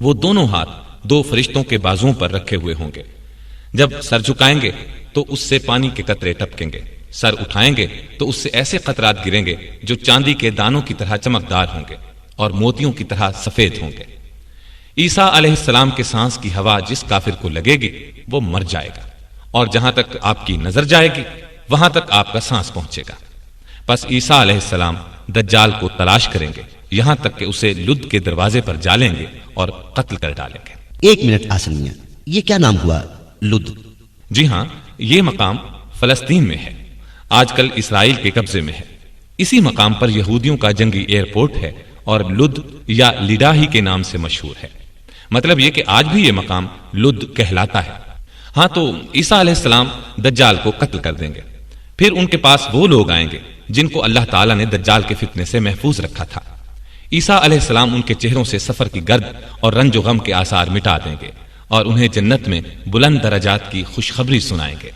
وہ دونوں ہاتھ 2 فرشتوں کے بازوؤں پر رکھے ہوئے ہوں گے۔ جب سر جھکائیں گے تو اس سے پانی کے قطرے ٹپکیں گے، سر اٹھائیں گے تو اس سے ایسے قطرات گریں گے جو چاندی کے دانوں کی طرح چمکدار ہوں گے اور موتیوں کی طرح سفید ہوں گے۔ عیسیٰ علیہ السلام کے سانس کی ہوا جس کافر کو لگے گی وہ مر جائے گا، اور جہاں تک آپ کی نظر جائے گی وہاں تک آپ کا سانس پہنچے گا۔ پس عیسیٰ علیہ السلام دجال کو تلاش کریں گے یہاں تک کہ اسے لد کے دروازے پر جالیں گے اور قتل کر ڈالیں گے۔
1 منٹ آسن میاں، یہ کیا نام ہوا لد؟
جی ہاں، یہ مقام فلسطین میں ہے، آج کل اسرائیل کے قبضے میں ہے۔ اسی مقام پر یہودیوں کا جنگی ایئرپورٹ ہے اور لد یا لڈا ہی کے نام سے مشہور ہے۔ مطلب یہ کہ آج بھی یہ مقام لد کہلاتا ہے۔ ہاں، تو عیسیٰ علیہ السلام دجال کو قتل کر دیں گے۔ پھر ان کے پاس وہ لوگ آئیں گے جن کو اللہ تعالیٰ نے دجال کے فتنے سے محفوظ رکھا تھا۔ عیسیٰ علیہ السلام ان کے چہروں سے سفر کی گرد اور رنج و غم کے آثار مٹا دیں گے اور انہیں جنت میں بلند درجات کی خوشخبری سنائیں گے۔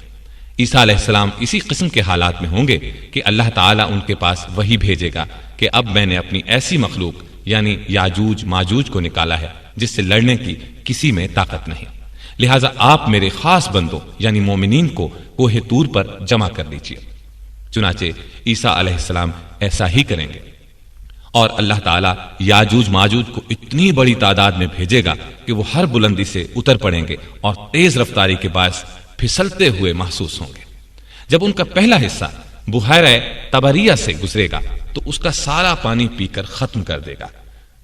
عیسیٰ علیہ السلام اسی قسم کے حالات میں ہوں گے کہ اللہ تعالیٰ ان کے پاس وہی بھیجے گا کہ اب میں نے اپنی ایسی مخلوق یعنی یاجوج ماجوج کو نکالا ہے جس سے لڑنے کی کسی میں طاقت نہیں، لہٰذا آپ میرے خاص بندوں یعنی مومنین کو کوہ طور پر جمع کر لیجیے۔ چنانچہ عیسیٰ علیہ السلام ایسا ہی کریں گے، اور اللہ تعالیٰ یاجوج ماجوج کو اتنی بڑی تعداد میں بھیجے گا کہ وہ ہر بلندی سے اتر پڑیں گے اور تیز رفتاری کے باعث پھسلتے ہوئے محسوس ہوں گے۔ جب ان کا پہلا حصہ بحیرہ طبریہ سے گزرے گا تو اس کا سارا پانی پی کر ختم کر دے گا۔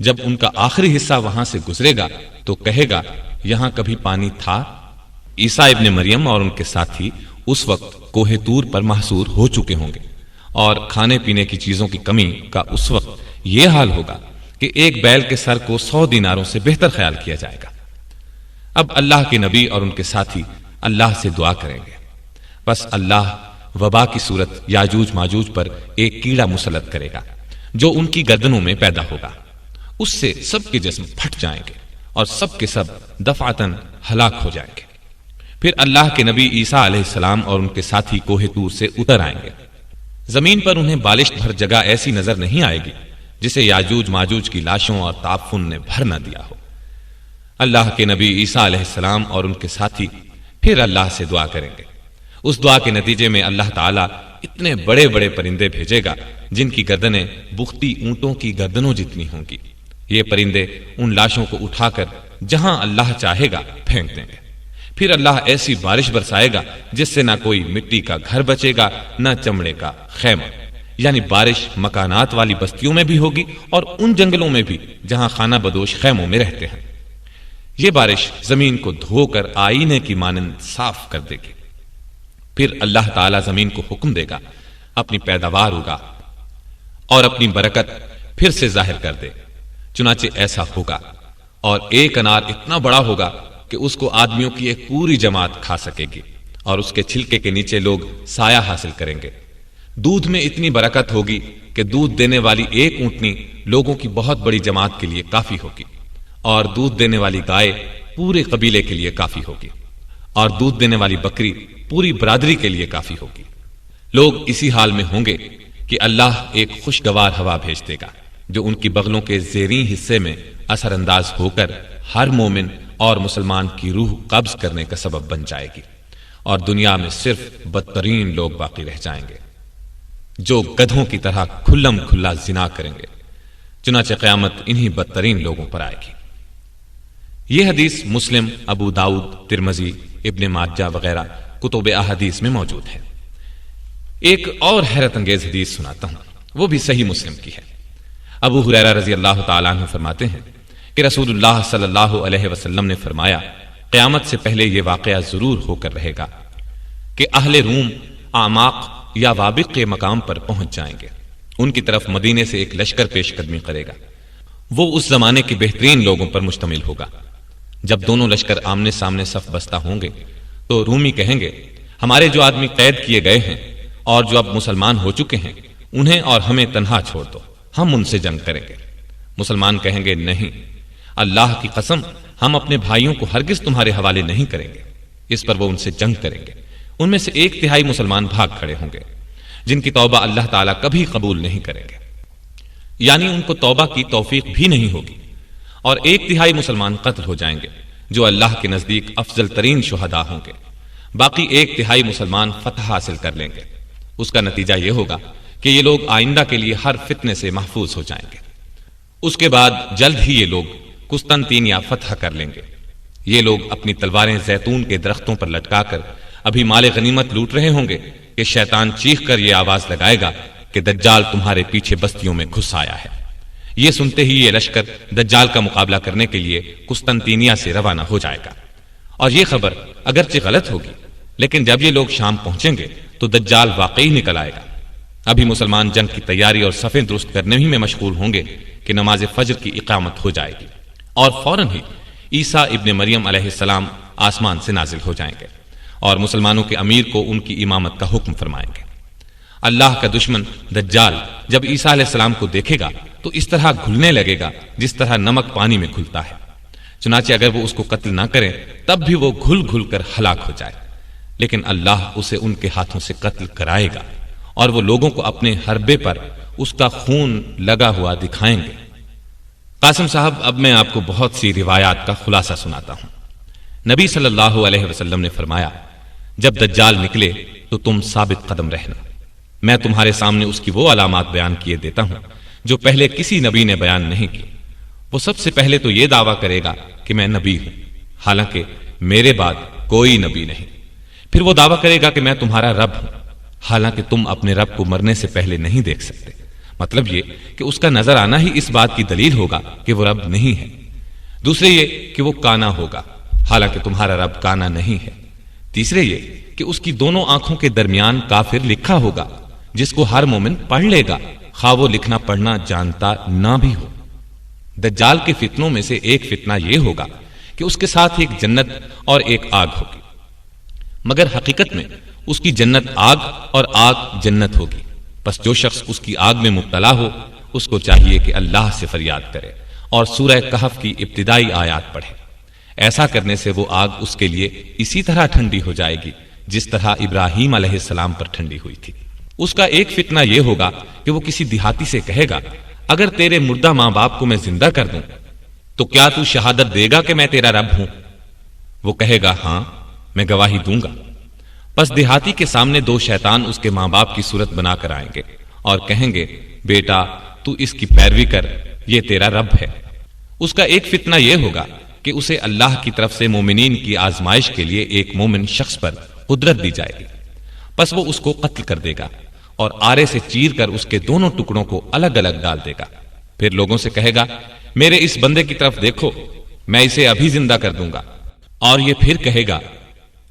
جب ان کا آخری حصہ وہاں سے گزرے گا تو کہے گا یہاں کبھی پانی تھا؟ عیسیٰ ابن مریم اور ان کے ساتھی اس وقت کوہ طور پر محصور ہو چکے ہوں گے، اور کھانے پینے کی چیزوں کی کمی کا اس وقت یہ حال ہوگا کہ ایک بیل کے سر کو 100 دیناروں سے بہتر خیال کیا جائے گا۔ اب اللہ کے نبی اور ان کے ساتھی اللہ سے دعا کریں گے، بس اللہ وبا کی صورت یاجوج ماجوج پر ایک کیڑا مسلط کرے گا جو ان کی گردنوں میں پیدا ہوگا، اس سے سب کے جسم پھٹ جائیں گے اور سب کے سب دفعتاً ہلاک ہو جائیں گے۔ پھر اللہ کے نبی عیسیٰ علیہ السلام اور ان کے ساتھی کوہ طور سے اتر آئیں گے۔ زمین پر انہیں بالشت بھر جگہ ایسی نظر نہیں آئے گی جسے یاجوج ماجوج کی لاشوں اور تعفن نے بھر نہ دیا ہو۔ اللہ کے نبی عیسیٰ علیہ السلام اور ان کے ساتھی پھر اللہ سے دعا کریں گے۔ اس دعا کے نتیجے میں اللہ تعالیٰ اتنے بڑے بڑے پرندے بھیجے گا جن کی گردنیں بختی اونٹوں کی گردنوں جتنی ہوں گی۔ یہ پرندے ان لاشوں کو اٹھا کر جہاں اللہ چاہے گا پھینک دیں گے۔ پھر اللہ ایسی بارش برسائے گا جس سے نہ کوئی مٹی کا گھر بچے گا نہ چمڑے کا خیمہ، یعنی بارش مکانات والی بستیوں میں بھی ہوگی اور ان جنگلوں میں بھی جہاں خانہ بدوش خیموں میں رہتے ہیں۔ یہ بارش زمین کو دھو کر آئینے کی مانند صاف کر دے گی۔ پھر اللہ تعالیٰ زمین کو حکم دے گا اپنی پیداوار اگا اور اپنی برکت پھر سے ظاہر کر دے۔ چنانچہ ایسا ہوگا، اور ایک انار اتنا بڑا ہوگا کہ اس کو آدمیوں کی ایک پوری جماعت کھا سکے گی، اور اس کے چھلکے کے نیچے لوگ سایہ حاصل کریں گے۔ دودھ میں اتنی برکت ہوگی کہ دودھ دینے والی ایک اونٹنی لوگوں کی بہت بڑی جماعت کے لیے کافی ہوگی، اور دودھ دینے والی گائے پورے قبیلے کے لیے کافی ہوگی، اور دودھ دینے والی بکری پوری برادری کے لیے کافی ہوگی۔ لوگ اسی حال میں ہوں گے کہ اللہ ایک خوشگوار ہوا بھیج دے گا جو ان کی بغلوں کے زیریں حصے میں اثر انداز ہو کر ہر مومن اور مسلمان کی روح قبض کرنے کا سبب بن جائے گی، اور دنیا میں صرف بدترین لوگ باقی رہ جائیں گے جو گدھوں کی طرح کھلم کھلا زنا کریں گے۔ چنانچہ قیامت انہی بدترین لوگوں پر آئے گی۔ یہ حدیث مسلم، ابو داؤد، ترمذی، ابن ماجہ وغیرہ کتب احادیث میں موجود ہے۔ ایک اور حیرت انگیز حدیث سناتا ہوں، وہ بھی صحیح مسلم کی ہے۔ ابو ہریرہ رضی اللہ تعالیٰ عنہ فرماتے ہیں کہ رسول اللہ صلی اللہ علیہ وسلم نے فرمایا، قیامت سے پہلے یہ واقعہ ضرور ہو کر رہے گا کہ اہل روم اعماق یا وابق کے مقام پر پہنچ جائیں گے۔ ان کی طرف مدینے سے ایک لشکر پیش قدمی کرے گا، وہ اس زمانے کے بہترین لوگوں پر مشتمل ہوگا۔ جب دونوں لشکر آمنے سامنے صف بستہ ہوں گے تو رومی کہیں گے، ہمارے جو آدمی قید کیے گئے ہیں اور جو اب مسلمان ہو چکے ہیں، انہیں اور ہمیں تنہا چھوڑ دو، ہم ان سے جنگ کریں گے۔ مسلمان کہیں گے، نہیں، اللہ کی قسم، ہم اپنے بھائیوں کو ہرگز تمہارے حوالے نہیں کریں گے۔ اس پر وہ ان سے جنگ کریں گے۔ ان میں سے 1/3 مسلمان بھاگ کھڑے ہوں گے جن کی توبہ اللہ تعالیٰ کبھی قبول نہیں کریں گے، یعنی ان کو توبہ کی توفیق بھی نہیں ہوگی، اور 1/3 مسلمان قتل ہو جائیں گے جو اللہ کے نزدیک افضل ترین شہداء ہوں گے۔ باقی 1/3 مسلمان فتح حاصل کر لیں گے۔ اس کا نتیجہ یہ ہوگا کہ یہ لوگ آئندہ کے لیے ہر فتنے سے محفوظ ہو جائیں گے۔ اس کے بعد جلد ہی یہ لوگ قسطنطینیہ فتح کر لیں گے۔ یہ لوگ اپنی تلواریں زیتون کے درختوں پر لٹکا کر ابھی مال غنیمت لوٹ رہے ہوں گے کہ شیطان چیخ کر یہ آواز لگائے گا کہ دجال تمہارے پیچھے بستیوں میں گھس آیا ہے۔ یہ سنتے ہی یہ لشکر دجال کا مقابلہ کرنے کے لیے قسطنطینیہ سے روانہ ہو جائے گا، اور یہ خبر اگرچہ غلط ہوگی، لیکن جب یہ لوگ شام پہنچیں گے تو دجال واقعی نکل آئے گا۔ ابھی مسلمان جنگ کی تیاری اور صفیں درست کرنے ہی میں مشغول ہوں گے کہ نماز فجر کی اقامت ہو جائے گی، اور فوراً ہی عیسیٰ ابن مریم علیہ السلام آسمان سے نازل ہو جائیں گے اور مسلمانوں کے امیر کو ان کی امامت کا حکم فرمائیں گے۔ اللہ کا دشمن دجال جب عیسیٰ علیہ السلام کو دیکھے گا تو اس طرح گھلنے لگے گا جس طرح نمک پانی میں گھلتا ہے۔ چنانچہ اگر وہ اس کو قتل نہ کریں تب بھی وہ گھل گھل کر ہلاک ہو جائے، لیکن اللہ اسے ان کے ہاتھوں سے قتل کرائے گا، اور وہ لوگوں کو اپنے حربے پر اس کا خون لگا ہوا دکھائیں گے۔ قاسم صاحب، اب میں آپ کو بہت سی روایات کا خلاصہ سناتا ہوں۔ نبی صلی اللہ علیہ وسلم نے فرمایا، جب دجال نکلے تو تم ثابت قدم رہنا، میں تمہارے سامنے اس کی وہ علامات بیان کیے دیتا ہوں جو پہلے کسی نبی نے بیان نہیں کی۔ وہ سب سے پہلے تو یہ دعویٰ کرے گا کہ میں نبی ہوں، حالانکہ میرے بعد کوئی نبی نہیں۔ پھر وہ دعویٰ کرے گا کہ میں تمہارا رب ہوں، حالانکہ تم اپنے رب کو مرنے سے پہلے نہیں دیکھ سکتے۔ مطلب یہ کہ اس کا نظر آنا ہی اس بات کی دلیل ہوگا کہ وہ رب نہیں ہے۔ دوسرے یہ کہ وہ کانا ہوگا، حالانکہ تمہارا رب کانا نہیں ہے۔ تیسرے یہ کہ اس کی دونوں آنکھوں کے درمیان کافر لکھا ہوگا، جس کو ہر مومن پڑھ لے گا، خواہ وہ لکھنا پڑھنا جانتا نہ بھی ہو۔ دجال کے فتنوں میں سے ایک فتنہ یہ ہوگا کہ اس کے ساتھ ایک جنت اور ایک آگ ہوگی، مگر حقیقت میں اس کی جنت آگ اور آگ جنت ہوگی۔ بس جو شخص اس کی آگ میں مبتلا ہو اس کو چاہیے کہ اللہ سے فریاد کرے اور سورہ کہف کی ابتدائی آیات پڑھے۔ ایسا کرنے سے وہ آگ اس کے لیے اسی طرح ٹھنڈی ہو جائے گی جس طرح ابراہیم علیہ السلام پر ٹھنڈی ہوئی تھی۔ اس کا ایک فتنہ یہ ہوگا کہ وہ کسی دیہاتی سے کہے گا، اگر تیرے مردہ ماں باپ کو میں زندہ کر دوں تو کیا تو شہادت دے گا کہ میں تیرا رب ہوں؟ وہ کہے گا، ہاں، میں گواہی دوں گا۔ بس دیہاتی کے سامنے 2 شیطان اس کے ماں باپ کی صورت بنا کر آئیں گے اور کہیں گے، بیٹا تو اس کی پیروی کر، یہ تیرا رب ہے۔ اس کا ایک فتنہ یہ ہوگا کہ اسے اللہ کی طرف سے مومنین کی آزمائش کے لیے ایک مومن شخص پر قدرت دی جائے گی، پس وہ اس کو قتل کر دے گا اور آرے سے چیر کر اس کے دونوں ٹکڑوں کو الگ الگ ڈال دے گا۔ پھر لوگوں سے کہے گا، میرے اس بندے کی طرف دیکھو، میں اسے ابھی زندہ کر دوں گا۔ اور یہ پھر کہے گا،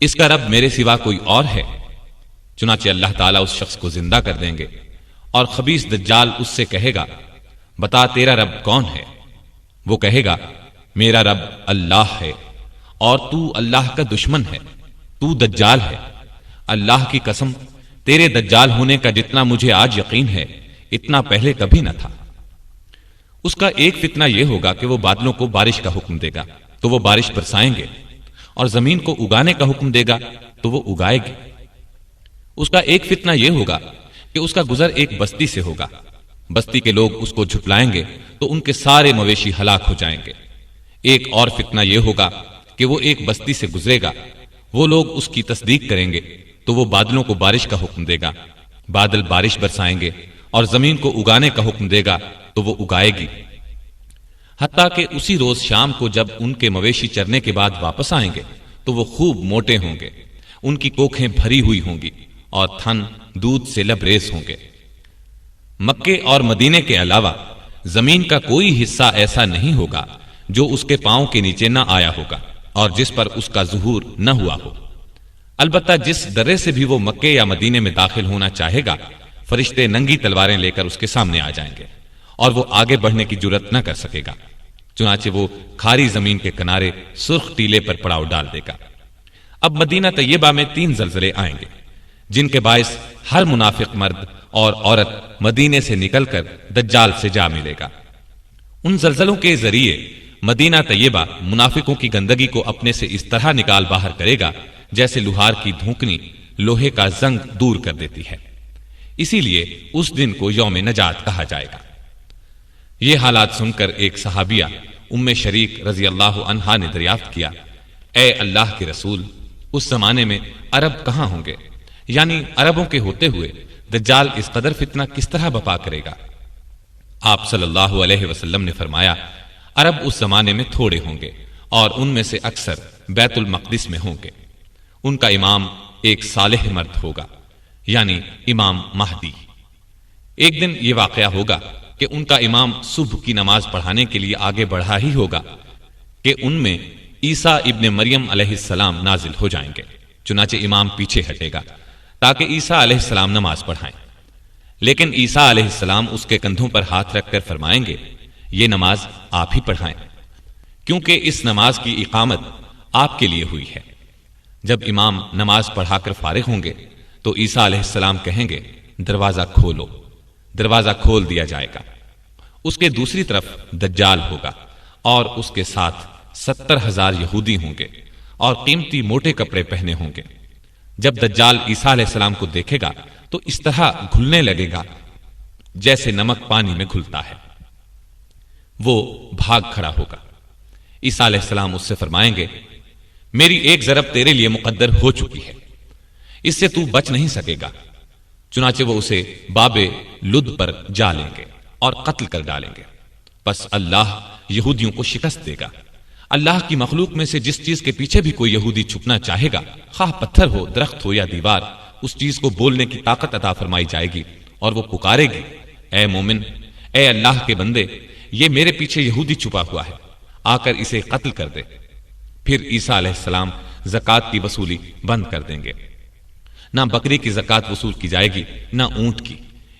اس کا رب میرے سوا کوئی اور ہے؟ چنانچہ اللہ تعالیٰ اس شخص کو زندہ کر دیں گے، اور خبیث دجال اس سے کہے گا، بتا تیرا رب کون ہے؟ وہ کہے گا، میرا رب اللہ ہے، اور تو اللہ کا دشمن ہے، تو دجال ہے۔ اللہ کی قسم، تیرے دجال ہونے کا جتنا مجھے آج یقین ہے اتنا پہلے کبھی نہ تھا۔ اس کا ایک فتنہ یہ ہوگا کہ وہ بادلوں کو بارش کا حکم دے گا تو وہ بارش برسائیں گے، اور زمین کو اگانے کا حکم دے گا تو وہ اگائے گی۔ اس کا ایک فتنہ یہ ہوگا کہ اس کا گزر ایک بستی سے ہوگا، بستی کے لوگ اس کو جھٹلائیں گے تو ان کے سارے مویشی ہلاک ہو جائیں گے۔ ایک اور فتنہ یہ ہوگا کہ وہ ایک بستی سے گزرے گا، وہ لوگ اس کی تصدیق کریں گے تو وہ بادلوں کو بارش کا حکم دے گا، بادل بارش برسائیں گے، اور زمین کو اگانے کا حکم دے گا تو وہ اگائے گی، حتیٰ کہ اسی روز شام کو جب ان کے مویشی چرنے کے بعد واپس آئیں گے تو وہ خوب موٹے ہوں گے، ان کی کوکھیں بھری ہوئی ہوں گی اور تھن دودھ سے لبریز ہوں گے۔ مکے اور مدینے کے علاوہ زمین کا کوئی حصہ ایسا نہیں ہوگا جو اس کے پاؤں کے نیچے نہ آیا ہوگا اور جس پر اس کا ظہور نہ ہوا ہو۔ البتہ جس درے سے بھی وہ مکے یا مدینے میں داخل ہونا چاہے گا، فرشتے ننگی تلواریں لے کر اس کے سامنے آ جائیں گے اور وہ آگے بڑھنے کی جرت نہ کر سکے گا، چنانچہ وہ کھاری زمین کے کنارے سرخ ٹیلے پر پڑاؤ ڈال دے گا۔ اب مدینہ طیبہ میں 3 زلزلے آئیں گے جن کے باعث ہر منافق مرد اور عورت مدینے سے نکل کر دجال سے جا ملے گا۔ ان زلزلوں کے ذریعے مدینہ طیبہ منافقوں کی گندگی کو اپنے سے اس طرح نکال باہر کرے گا جیسے لوہار کی دھونکنی لوہے کا زنگ دور کر دیتی ہے، اسی لیے اس دن کو یوم نجات کہا جائے گا۔ یہ حالات سن کر ایک صحابیہ ام شریک رضی اللہ عنہا نے دریافت کیا، اے اللہ کے رسول، اس زمانے میں عرب کہاں ہوں گے؟ یعنی عربوں کے ہوتے ہوئے دجال اس قدر فتنہ کس طرح بپا کرے گا؟ آپ صلی اللہ علیہ وسلم نے فرمایا، عرب اس زمانے میں تھوڑے ہوں گے اور ان میں سے اکثر بیت المقدس میں ہوں گے۔ ان کا امام ایک صالح مرد ہوگا، یعنی امام مہدی۔ ایک دن یہ واقعہ ہوگا کہ ان کا امام صبح کی نماز پڑھانے کے لیے آگے بڑھا ہی ہوگا کہ ان میں عیسیٰ ابن مریم علیہ السلام نازل ہو جائیں گے، چنانچہ امام پیچھے ہٹے گا تاکہ عیسیٰ علیہ السلام نماز پڑھائیں، لیکن عیسیٰ علیہ السلام اس کے کندھوں پر ہاتھ رکھ کر فرمائیں گے، یہ نماز آپ ہی پڑھائیں، کیونکہ اس نماز کی اقامت آپ کے لیے ہوئی ہے۔ جب امام نماز پڑھا کر فارغ ہوں گے تو عیسیٰ علیہ السلام کہیں گے، دروازہ کھولو، دروازہ کھول دیا جائے گا۔ اس کے دوسری طرف دجال ہوگا اور اس کے ساتھ 70,000 یہودی ہوں گے اور قیمتی موٹے کپڑے پہنے ہوں گے۔ جب دجال عیسیٰ علیہ السلام کو دیکھے گا تو اس طرح گھلنے لگے گا جیسے نمک پانی میں گھلتا ہے، وہ بھاگ کھڑا ہوگا۔ عیسیٰ علیہ السلام اس سے فرمائیں گے، میری ایک ضرب تیرے لیے مقدر ہو چکی ہے، اس سے تو بچ نہیں سکے گا۔ چنانچہ وہ اسے باب لد پر جا لیں گے اور قتل کر ڈالیں گے۔ پس اللہ یہودیوں کو شکست دے گا۔ اللہ کی مخلوق میں سے جس چیز کے پیچھے بھی کوئی یہودی چھپنا چاہے گا، خواہ پتھر ہو، درخت ہو یا دیوار، اس چیز کو بولنے کی طاقت عطا فرمائی جائے گی اور وہ پکارے گی، اے مومن، اے اللہ کے بندے، یہ میرے پیچھے یہودی چھپا ہوا ہے، آ کر اسے قتل کر دے۔ پھر عیسیٰ علیہ السلام زکوٰۃ کی وصولی بند کر دیں گے، نہ بکری کی زکوٰۃ وصول کی جائے گی نہ اونٹ کی۔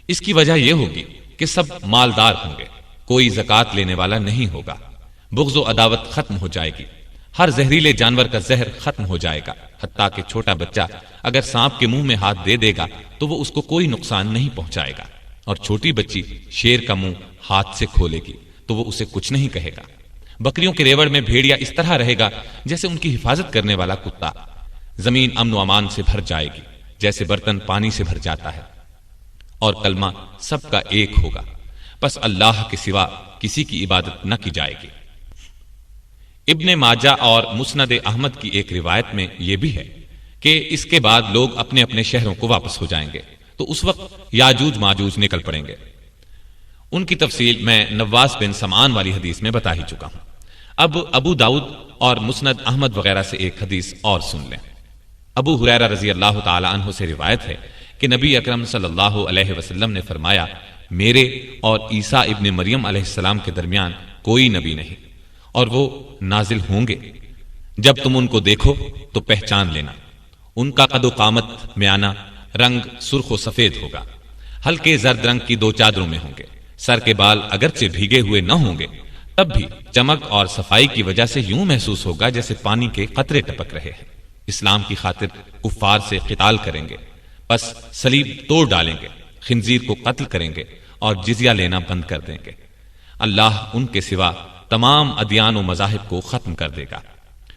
اس کی وجہ یہ ہوگی کہ سب مالدار ہوں گے، کوئی زکوٰۃ لینے والا نہیں ہوگا، بغض و عداوت ختم ہو جائے گی، ہر زہریلے جانور کا زہر ختم ہو جائے گا، حتیٰ کہ چھوٹا بچہ اگر سانپ کے منہ میں ہاتھ دے دے گا تو وہ اس کو کوئی نقصان نہیں پہنچائے گا، اور چھوٹی بچی شیر کا منہ ہاتھ سے کھولے گی تو وہ اسے کچھ نہیں کہے گا۔ بکریوں کے ریوڑ میں بھیڑیا اس طرح رہے گا جیسے ان کی حفاظت کرنے والا کتا۔ زمین امن و امان سے بھر جائے گی جیسے برتن پانی سے بھر جاتا ہے، اور کلمہ سب کا ایک ہوگا، پس اللہ کے سوا کسی کی عبادت نہ کی جائے گی۔ ابن ماجہ اور مسند احمد کی ایک روایت میں یہ بھی ہے کہ اس کے بعد لوگ اپنے اپنے شہروں کو واپس ہو جائیں گے تو اس وقت یاجوج ماجوج نکل پڑیں گے۔ ان کی تفصیل میں نواس بن سمعان والی حدیث میں بتا ہی چکا ہوں۔ اب ابو داؤد اور مسند احمد وغیرہ سے ایک حدیث اور سن لیں۔ ابو ہریرہ رضی اللہ تعالی عنہ سے روایت ہے کہ نبی اکرم صلی اللہ علیہ وسلم نے فرمایا، میرے اور عیسیٰ ابن مریم علیہ السلام کے درمیان کوئی نبی نہیں، اور وہ نازل ہوں گے۔ جب تم ان کو دیکھو تو پہچان لینا، ان کا قد و قامت میانہ، رنگ سرخ و سفید ہوگا، ہلکے زرد رنگ کی 2 چادروں میں ہوں گے، سر کے بال اگرچہ بھیگے ہوئے نہ ہوں گے تب بھی چمک اور صفائی کی وجہ سے یوں محسوس ہوگا جیسے پانی کے قطرے ٹپک رہے ہیں۔ اسلام کی خاطر کفار سے قتال کریں گے، پس صلیب توڑ ڈالیں گے، خنزیر کو قتل کریں گے اور جزیہ لینا بند کر دیں گے۔ اللہ ان کے سوا تمام ادیان و مذاہب کو ختم کر دے گا،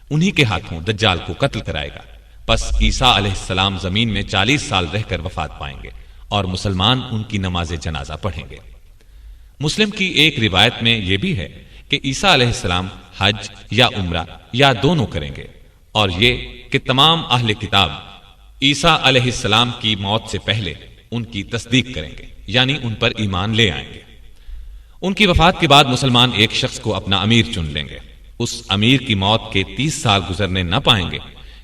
انہی کے ہاتھوں دجال کو قتل کرائے گا۔ پس عیسیٰ علیہ السلام زمین میں 40 سال رہ کر وفات پائیں گے اور مسلمان ان کی نماز جنازہ پڑھیں گے۔ مسلم کی ایک روایت میں یہ بھی ہے کہ عیسیٰ علیہ السلام حج یا عمرہ یا دونوں کریں گے، اور یہ کہ تمام اہل کتاب عیسیٰ علیہ السلام کی موت سے پہلے ان کی تصدیق کریں گے، یعنی ان پر ایمان لے آئیں گے۔ ان کی وفات کے بعد مسلمان ایک شخص کو اپنا امیر چن لیں گے۔ اس امیر کی موت کے 30 سال گزرنے نہ پائیں گے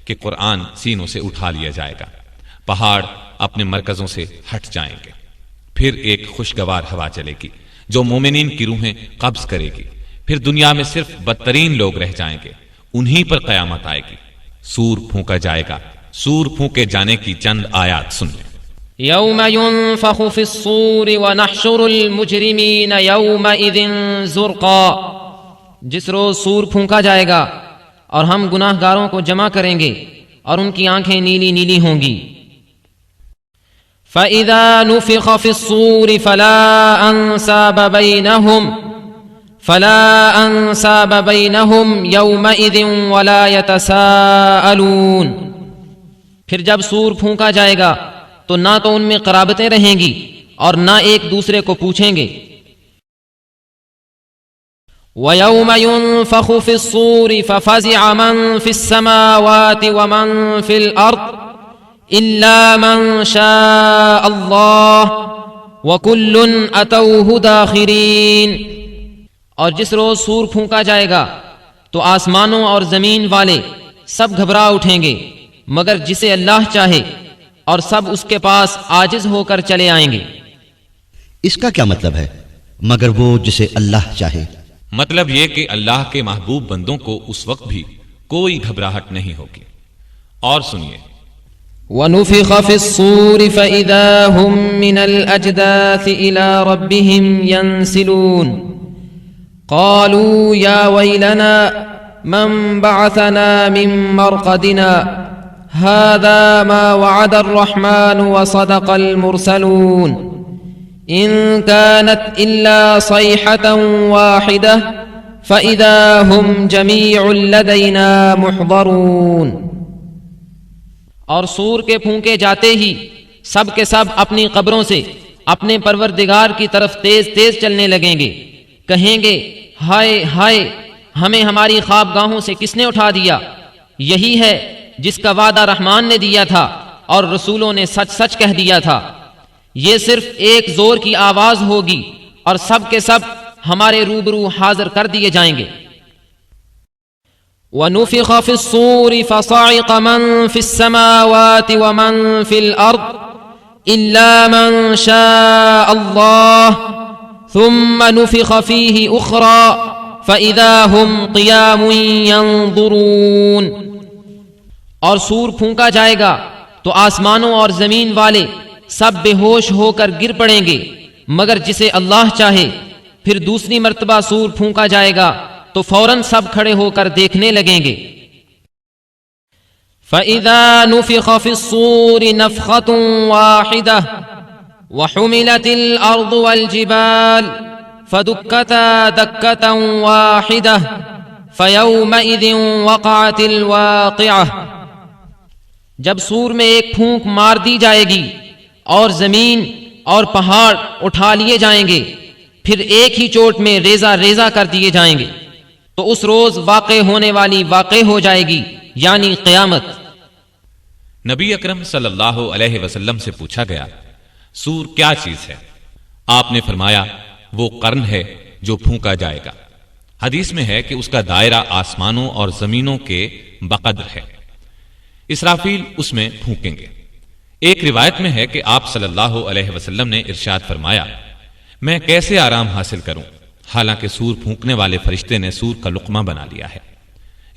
کہ قرآن سینوں سے اٹھا لیا جائے گا، پہاڑ اپنے مرکزوں سے ہٹ جائیں گے، پھر ایک خوشگوار ہوا چلے گی جو مومنین کی روحیں قبض کرے گی، پھر دنیا میں صرف بدترین لوگ رہ جائیں گے، انہی پر قیامت آئے گی، سور پھونکا جائے گا۔ سور پھونکے جانے کی چند آیات سن لیں۔
يوم ينفخ في الصور ونحشر المجرمين يومئذ زرقا، جس روز سور پھونکا جائے گا اور ہم گناہ گاروں کو جمع کریں گے اور ان کی آنکھیں نیلی نیلی ہوں گی۔ فَإِذَا نُفِخَ فِي الصُّورِ فَلَا أَنْسَابَ بَيْنَهُمْ يَوْمَئِذٍ وَلَا يَتَسَاءَلُونَ، پھر جب سور پھونکا جائے گا تو نہ تو ان میں قرابتیں رہیں گی اور نہ ایک دوسرے کو پوچھیں گے۔ وَيَوْمَ يُنفَخُ فِي الصُّورِ فَفَزِعَ مَن فِي السَّمَاوَاتِ وَمَن فِي الْأَرْضِ إِلَّا مَن شَاءَ اللَّهُ وَكُلٌّ أَتَوْهُ دَاخِرِينَ، اور جس روز سور پھونکا جائے گا تو آسمانوں اور زمین والے سب گھبرا اٹھیں گے مگر جسے اللہ چاہے، اور سب اس کے پاس عاجز ہو کر چلے آئیں گے۔
اس کا کیا مطلب ہے مگر وہ جسے اللہ چاہے؟
مطلب یہ کہ اللہ کے محبوب بندوں کو اس وقت بھی کوئی گھبراہٹ نہیں ہوگی۔ اور سنیے،
وَنُفِخَ فِي الصُّورِ فَإِذَا هُم مِّنَ الْأَجْدَاثِ إِلَى رَبِّهِمْ يَنْسِلُونَ قَالُوا يَا وَيْلَنَا مَنْ بَعَثَنَا مِنْ مَرْقَدِنَا هذا ما وعد الرحمن وصدق المرسلون إن كانت إلا صيحة واحدة فإذا هم جميع لدينا محضرون، اور سور کے پھونکے جاتے ہی سب کے سب اپنی قبروں سے اپنے پروردگار کی طرف تیز تیز چلنے لگیں گے، کہیں گے ہائے ہائے، ہمیں ہماری خوابگاہوں سے کس نے اٹھا دیا؟ یہی ہے جس کا وعدہ رحمان نے دیا تھا اور رسولوں نے سچ سچ کہہ دیا تھا۔ یہ صرف ایک زور کی آواز ہوگی اور سب کے سب ہمارے روبرو حاضر کر دیے جائیں گے۔ وَنُفِخَ فِي الصُّورِ فَصَعِقَ مَن فِي السَّمَاوَاتِ وَمَن فِي الْأَرْضِ إِلَّا مَن شَاءَ اللَّهُ ثُمَّ نُفِخَ فِيهِ أُخْرَى فَإِذَا هُمْ قِيَامٌ يَنظُرُونَ، اور سور پھونکا جائے گا تو آسمانوں اور زمین والے سب بے ہوش ہو کر گر پڑیں گے مگر جسے اللہ چاہے۔ پھر دوسری مرتبہ سور پھونکا جائے گا تو فوراً سب کھڑے ہو کر دیکھنے لگیں گے۔ فَإِذَا نُفِخَ فِي الصُّورِ نَفْخَةٌ وَاحِدَةٌ وَحُمِلَتِ الْأَرْضُ وَالْجِبَالُ فَدُكَّتَا دَكَّةً وَاحِدَةً فَيَوْمَئِذٍ وَقَعَتِ الْوَاقِعَةُ، جب سور میں ایک پھونک مار دی جائے گی اور زمین اور پہاڑ اٹھا لیے جائیں گے، پھر ایک ہی چوٹ میں ریزہ ریزہ کر دیے جائیں گے، تو اس روز واقع ہونے والی واقع ہو جائے گی، یعنی قیامت۔
نبی اکرم صلی اللہ علیہ وسلم سے پوچھا گیا سور کیا چیز ہے؟ آپ نے فرمایا وہ قرن ہے جو پھونکا جائے گا۔ حدیث میں ہے کہ اس کا دائرہ آسمانوں اور زمینوں کے بقدر ہے۔ اسرافیل اس میں پھونکیں گے۔ ایک روایت میں ہے کہ آپ صلی اللہ علیہ وسلم نے ارشاد فرمایا میں کیسے آرام حاصل کروں، حالانکہ سور پھونکنے والے فرشتے نے سور کا لقمہ بنا لیا ہے،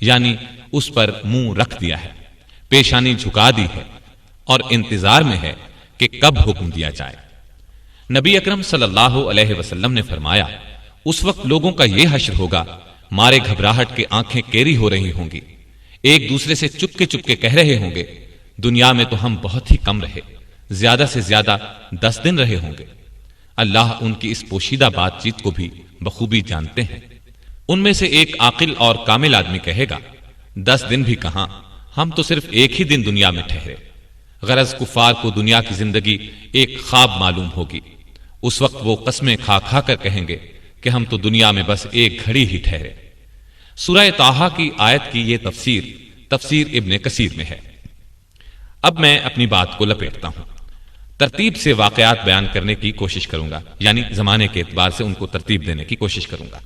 یعنی اس پر منہ رکھ دیا ہے، پیشانی جھکا دی ہے اور انتظار میں ہے کہ کب حکم دیا جائے۔ نبی اکرم صلی اللہ علیہ وسلم نے فرمایا اس وقت لوگوں کا یہ حشر ہوگا، مارے گھبراہٹ کے آنکھیں کیری ہو رہی ہوں گی، ایک دوسرے سے چپکے چپکے کہہ رہے ہوں گے دنیا میں تو ہم بہت ہی کم رہے، زیادہ سے زیادہ 10 دن رہے ہوں گے۔ اللہ ان کی اس پوشیدہ بات چیت کو بھی بخوبی جانتے ہیں۔ ان میں سے ایک عاقل اور کامل آدمی کہے گا 10 دن بھی کہاں، ہم تو صرف ایک ہی دن دنیا میں ٹھہرے۔ غرض کفار کو دنیا کی زندگی ایک خواب معلوم ہوگی۔ اس وقت وہ قسمیں کھا کھا کر کہیں گے کہ ہم تو دنیا میں بس ایک گھڑی ہی ٹھہرے۔ سورہ طٰہٰ کی آیت کی یہ تفسیر ابن کثیر میں ہے۔ اب میں اپنی بات کو لپیٹتا ہوں، ترتیب سے واقعات بیان کرنے کی کوشش کروں گا، یعنی زمانے کے اعتبار سے ان کو ترتیب دینے کی کوشش کروں گا،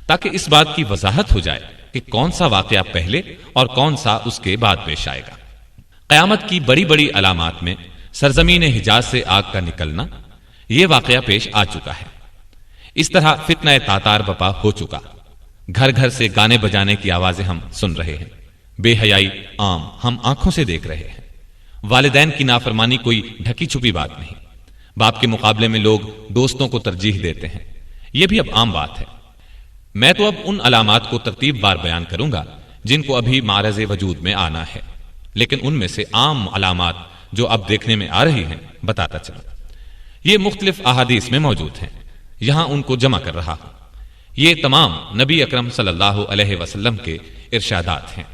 تاکہ اس بات کی وضاحت ہو جائے کہ کون سا واقعہ پہلے اور کون سا اس کے بعد پیش آئے گا۔ قیامت کی بڑی بڑی علامات میں سرزمین حجاز سے آگ کا نکلنا یہ واقعہ پیش آ چکا ہے۔ اس طرح فتنہ تاتار بپا ہو چکا، گھر گھر سے گانے بجانے کی آوازیں ہم سن رہے ہیں، بے حیائی عام ہم آنکھوں سے دیکھ رہے ہیں، والدین کی نافرمانی کوئی ڈھکی چھپی بات نہیں، باپ کے مقابلے میں لوگ دوستوں کو ترجیح دیتے ہیں، یہ بھی اب عام بات ہے۔ میں تو اب ان علامات کو ترتیب بار بیان کروں گا جن کو ابھی معرض وجود میں آنا ہے، لیکن ان میں سے عام علامات جو اب دیکھنے میں آ رہی ہیں بتاتا چلوں۔ یہ مختلف احادیث میں موجود ہیں، یہاں ان کو جمع کر رہا ہوں۔ یہ تمام نبی اکرم صلی اللہ علیہ وسلم کے ارشادات ہیں۔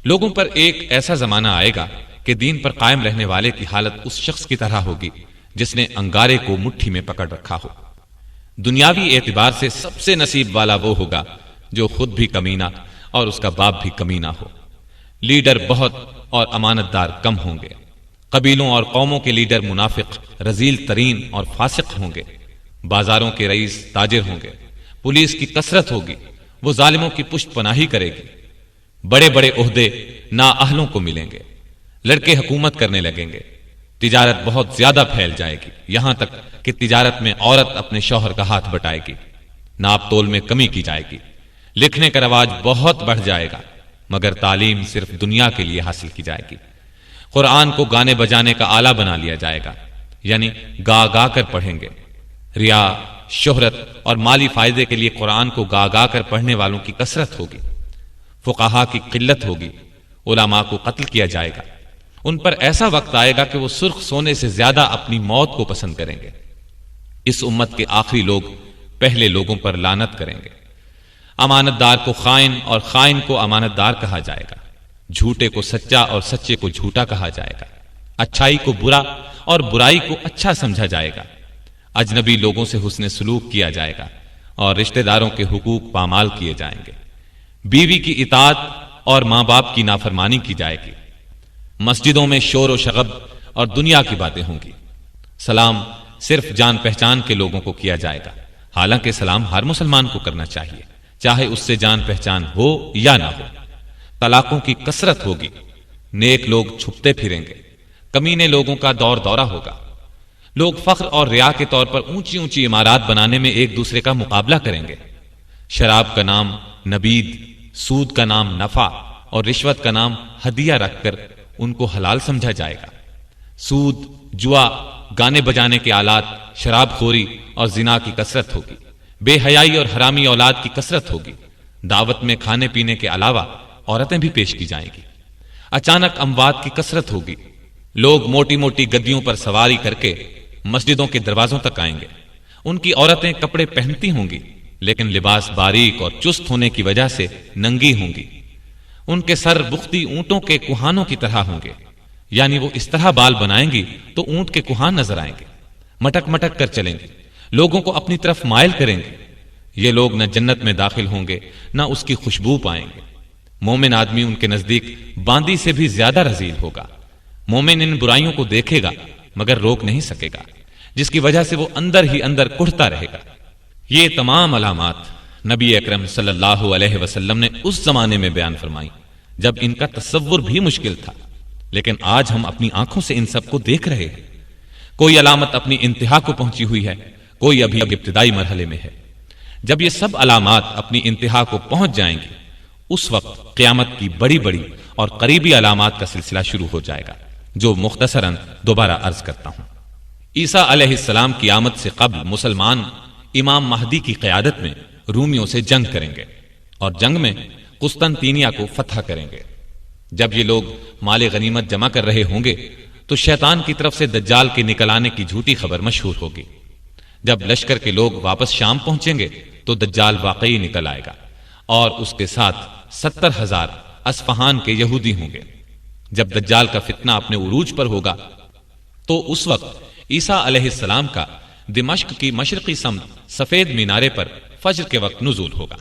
لوگوں پر ایک ایسا زمانہ آئے گا کہ دین پر قائم رہنے والے کی حالت اس شخص کی طرح ہوگی جس نے انگارے کو مٹھی میں پکڑ رکھا ہو۔ دنیاوی اعتبار سے سب سے نصیب والا وہ ہوگا جو خود بھی کمینہ اور اس کا باپ بھی کمینہ ہو۔ لیڈر بہت اور امانت دار کم ہوں گے، قبیلوں اور قوموں کے لیڈر منافق، رذیل ترین اور فاسق ہوں گے، بازاروں کے رئیس تاجر ہوں گے، پولیس کی کثرت ہوگی، وہ ظالموں کی پشت پناہی کرے گی، بڑے بڑے عہدے نااہلوں کو ملیں گے، لڑکے حکومت کرنے لگیں گے، تجارت بہت زیادہ پھیل جائے گی، یہاں تک کہ تجارت میں عورت اپنے شوہر کا ہاتھ بٹائے گی، ناپ تول میں کمی کی جائے گی، لکھنے کا رواج بہت بڑھ جائے گا، مگر تعلیم صرف دنیا کے لیے حاصل کی جائے گی۔ قرآن کو گانے بجانے کا آلہ بنا لیا جائے گا، یعنی گا گا کر پڑھیں گے۔ ریا، شہرت اور مالی فائدے کے لیے قرآن کو گا گا کر پڑھنے والوں کی کثرت ہوگی، فقہا کی قلت ہوگی، علماء کو قتل کیا جائے گا۔ ان پر ایسا وقت آئے گا کہ وہ سرخ سونے سے زیادہ اپنی موت کو پسند کریں گے۔ اس امت کے آخری لوگ پہلے لوگوں پر لعنت کریں گے۔ امانت دار کو خائن اور خائن کو امانت دار کہا جائے گا، جھوٹے کو سچا اور سچے کو جھوٹا کہا جائے گا، اچھائی کو برا اور برائی کو اچھا سمجھا جائے گا، اجنبی لوگوں سے حسن سلوک کیا جائے گا اور رشتہ داروں کے حقوق پامال کیے جائیں گے، بیوی کی اطاعت اور ماں باپ کی نافرمانی کی جائے گی، مسجدوں میں شور و شغب اور دنیا کی باتیں ہوں گی، سلام صرف جان پہچان کے لوگوں کو کیا جائے گا، حالانکہ سلام ہر مسلمان کو کرنا چاہیے، چاہے اس سے جان پہچان ہو یا نہ ہو۔ طلاقوں کی کثرت ہوگی، نیک لوگ چھپتے پھریں گے، کمینے لوگوں کا دور دورہ ہوگا، لوگ فخر اور ریا کے طور پر اونچی اونچی عمارات بنانے میں ایک دوسرے کا مقابلہ کریں گے، شراب کا نام نبید، سود کا نام نفع اور رشوت کا نام ہدیہ رکھ کر ان کو حلال سمجھا جائے گا، سود، جوا، گانے بجانے کے آلات، شراب خوری اور زنا کی کثرت ہوگی، بے حیائی اور حرامی اولاد کی کثرت ہوگی، دعوت میں کھانے پینے کے علاوہ عورتیں بھی پیش کی جائیں گی، اچانک اموات کی کثرت ہوگی، لوگ موٹی موٹی گدیوں پر سواری کر کے مسجدوں کے دروازوں تک آئیں گے، ان کی عورتیں کپڑے پہنتی ہوں گی لیکن لباس باریک اور چست ہونے کی وجہ سے ننگی ہوں گی، ان کے سر بختی اونٹوں کے کوہانوں کی طرح ہوں گے، یعنی وہ اس طرح بال بنائیں گی تو اونٹ کے کوہان نظر آئیں گے، مٹک مٹک کر چلیں گے، لوگوں کو اپنی طرف مائل کریں گے، یہ لوگ نہ جنت میں داخل ہوں گے نہ اس کی خوشبو پائیں گے، مومن آدمی ان کے نزدیک باندی سے بھی زیادہ رذیل ہوگا، مومن ان برائیوں کو دیکھے گا مگر روک نہیں سکے گا، جس کی وجہ سے وہ اندر ہی اندر کڑھتا رہے گا۔ یہ تمام علامات نبی اکرم صلی اللہ علیہ وسلم نے اس زمانے میں بیان فرمائی جب ان کا تصور بھی مشکل تھا، لیکن آج ہم اپنی آنکھوں سے ان سب کو دیکھ رہے ہیں۔ کوئی علامت اپنی انتہا کو پہنچی ہوئی ہے، کوئی ابھی ابتدائی مرحلے میں ہے۔ جب یہ سب علامات اپنی انتہا کو پہنچ جائیں گی، اس وقت قیامت کی بڑی بڑی اور قریبی علامات کا سلسلہ شروع ہو جائے گا، جو مختصراً دوبارہ عرض کرتا ہوں۔ عیسیٰ علیہ السلام کی آمد سے قبل مسلمان امام مہدی کی قیادت میں رومیوں سے جنگ کریں گے اور جنگ میں قسطنطینیہ کو فتح کریں گے۔ جب یہ لوگ مال غنیمت جمع کر رہے ہوں گے تو شیطان کی طرف سے دجال کے نکل آنے کی جھوٹی خبر مشہور ہوگی۔ جب لشکر کے لوگ واپس شام پہنچیں گے تو دجال واقعی نکل آئے گا اور اس کے ساتھ 70,000 اصفہان کے یہودی ہوں گے۔ جب دجال کا فتنہ اپنے عروج پر ہوگا تو اس وقت عیسیٰ علیہ السلام کا دمشق کی مشرقی سمت سفید مینارے پر فجر کے وقت نزول ہوگا۔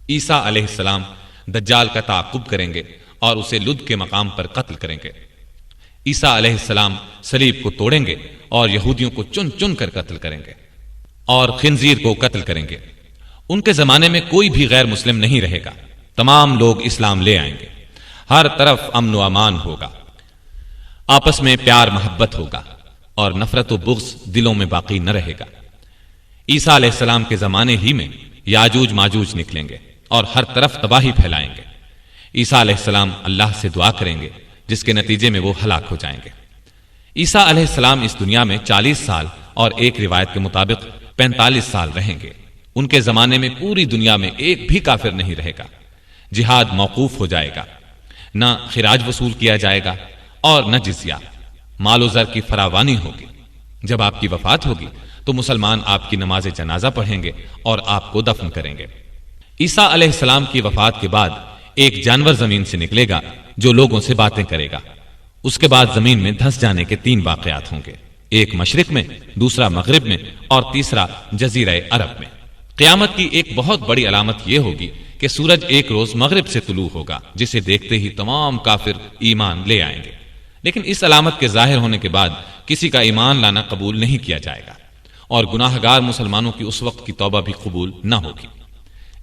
عیسیٰ علیہ السلام دجال کا تعاقب کریں گے اور اسے لد کے مقام پر قتل کریں گے۔ عیسیٰ علیہ السلام صلیب کو توڑیں گے اور یہودیوں کو چن چن کر قتل کریں گے اور خنزیر کو قتل کریں گے۔ ان کے زمانے میں کوئی بھی غیر مسلم نہیں رہے گا، تمام لوگ اسلام لے آئیں گے، ہر طرف امن و امان ہوگا، آپس میں پیار محبت ہوگا اور نفرت و بغض دلوں میں باقی نہ رہے گا۔ عیسیٰ علیہ السلام کے زمانے ہی میں یاجوج ماجوج نکلیں گے اور ہر طرف تباہی پھیلائیں گے۔ عیسیٰ علیہ السلام اللہ سے دعا کریں گے جس کے نتیجے میں وہ ہلاک ہو جائیں گے۔ عیسیٰ علیہ السلام اس دنیا میں 40 سال اور ایک روایت کے مطابق 45 سال رہیں گے۔ ان کے زمانے میں پوری دنیا میں ایک بھی کافر نہیں رہے گا، جہاد موقوف ہو جائے گا، نہ خراج وصول کیا جائے گا اور نہ جزیہ، مال و زر کی فراوانی ہوگی۔ جب آپ کی وفات ہوگی تو مسلمان آپ کی نماز جنازہ پڑھیں گے اور آپ کو دفن کریں گے۔ عیسیٰ علیہ السلام کی وفات کے بعد ایک جانور زمین سے نکلے گا جو لوگوں سے باتیں کرے گا۔ اس کے بعد زمین میں دھنس جانے کے 3 واقعات ہوں گے، ایک مشرق میں، دوسرا مغرب میں اور تیسرا جزیرہ عرب میں۔ قیامت کی ایک بہت بڑی علامت یہ ہوگی کہ سورج ایک روز مغرب سے طلوع ہوگا، جسے دیکھتے ہی تمام کافر ایمان لے آئیں گے، لیکن اس علامت کے ظاہر ہونے کے بعد کسی کا ایمان لانا قبول نہیں کیا جائے گا اور گناہ گار مسلمانوں کی اس وقت کی توبہ بھی قبول نہ ہوگی۔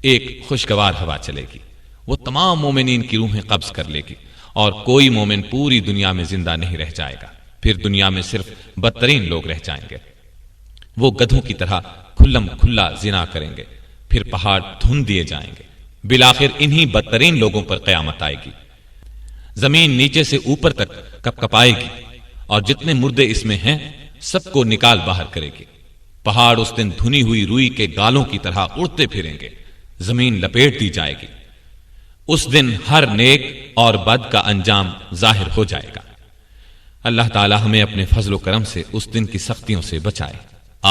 ایک خوشگوار ہوا چلے گی، وہ تمام مومنین کی روحیں قبض کر لے گی اور کوئی مومن پوری دنیا میں زندہ نہیں رہ جائے گا۔ پھر دنیا میں صرف بدترین لوگ رہ جائیں گے، وہ گدھوں کی طرح کھلم کھلا زنا کریں گے، پھر پہاڑ دھن دیے جائیں گے۔ بالآخر انہی بدترین لوگوں پر قیامت آئے گی، زمین نیچے سے اوپر تک کپ کپائے گی اور جتنے مردے اس میں ہیں سب کو نکال باہر کرے گی۔ پہاڑ اس دن دھنی ہوئی روئی کے گالوں کی طرح اڑتے پھریں گے، زمین لپیٹ دی جائے گی۔ اس دن ہر نیک اور بد کا انجام ظاہر ہو جائے گا۔ اللہ تعالی ہمیں اپنے فضل و کرم سے اس دن کی سختیوں سے بچائے،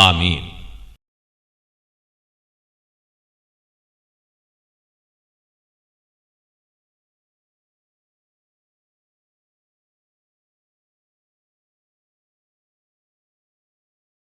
آمین۔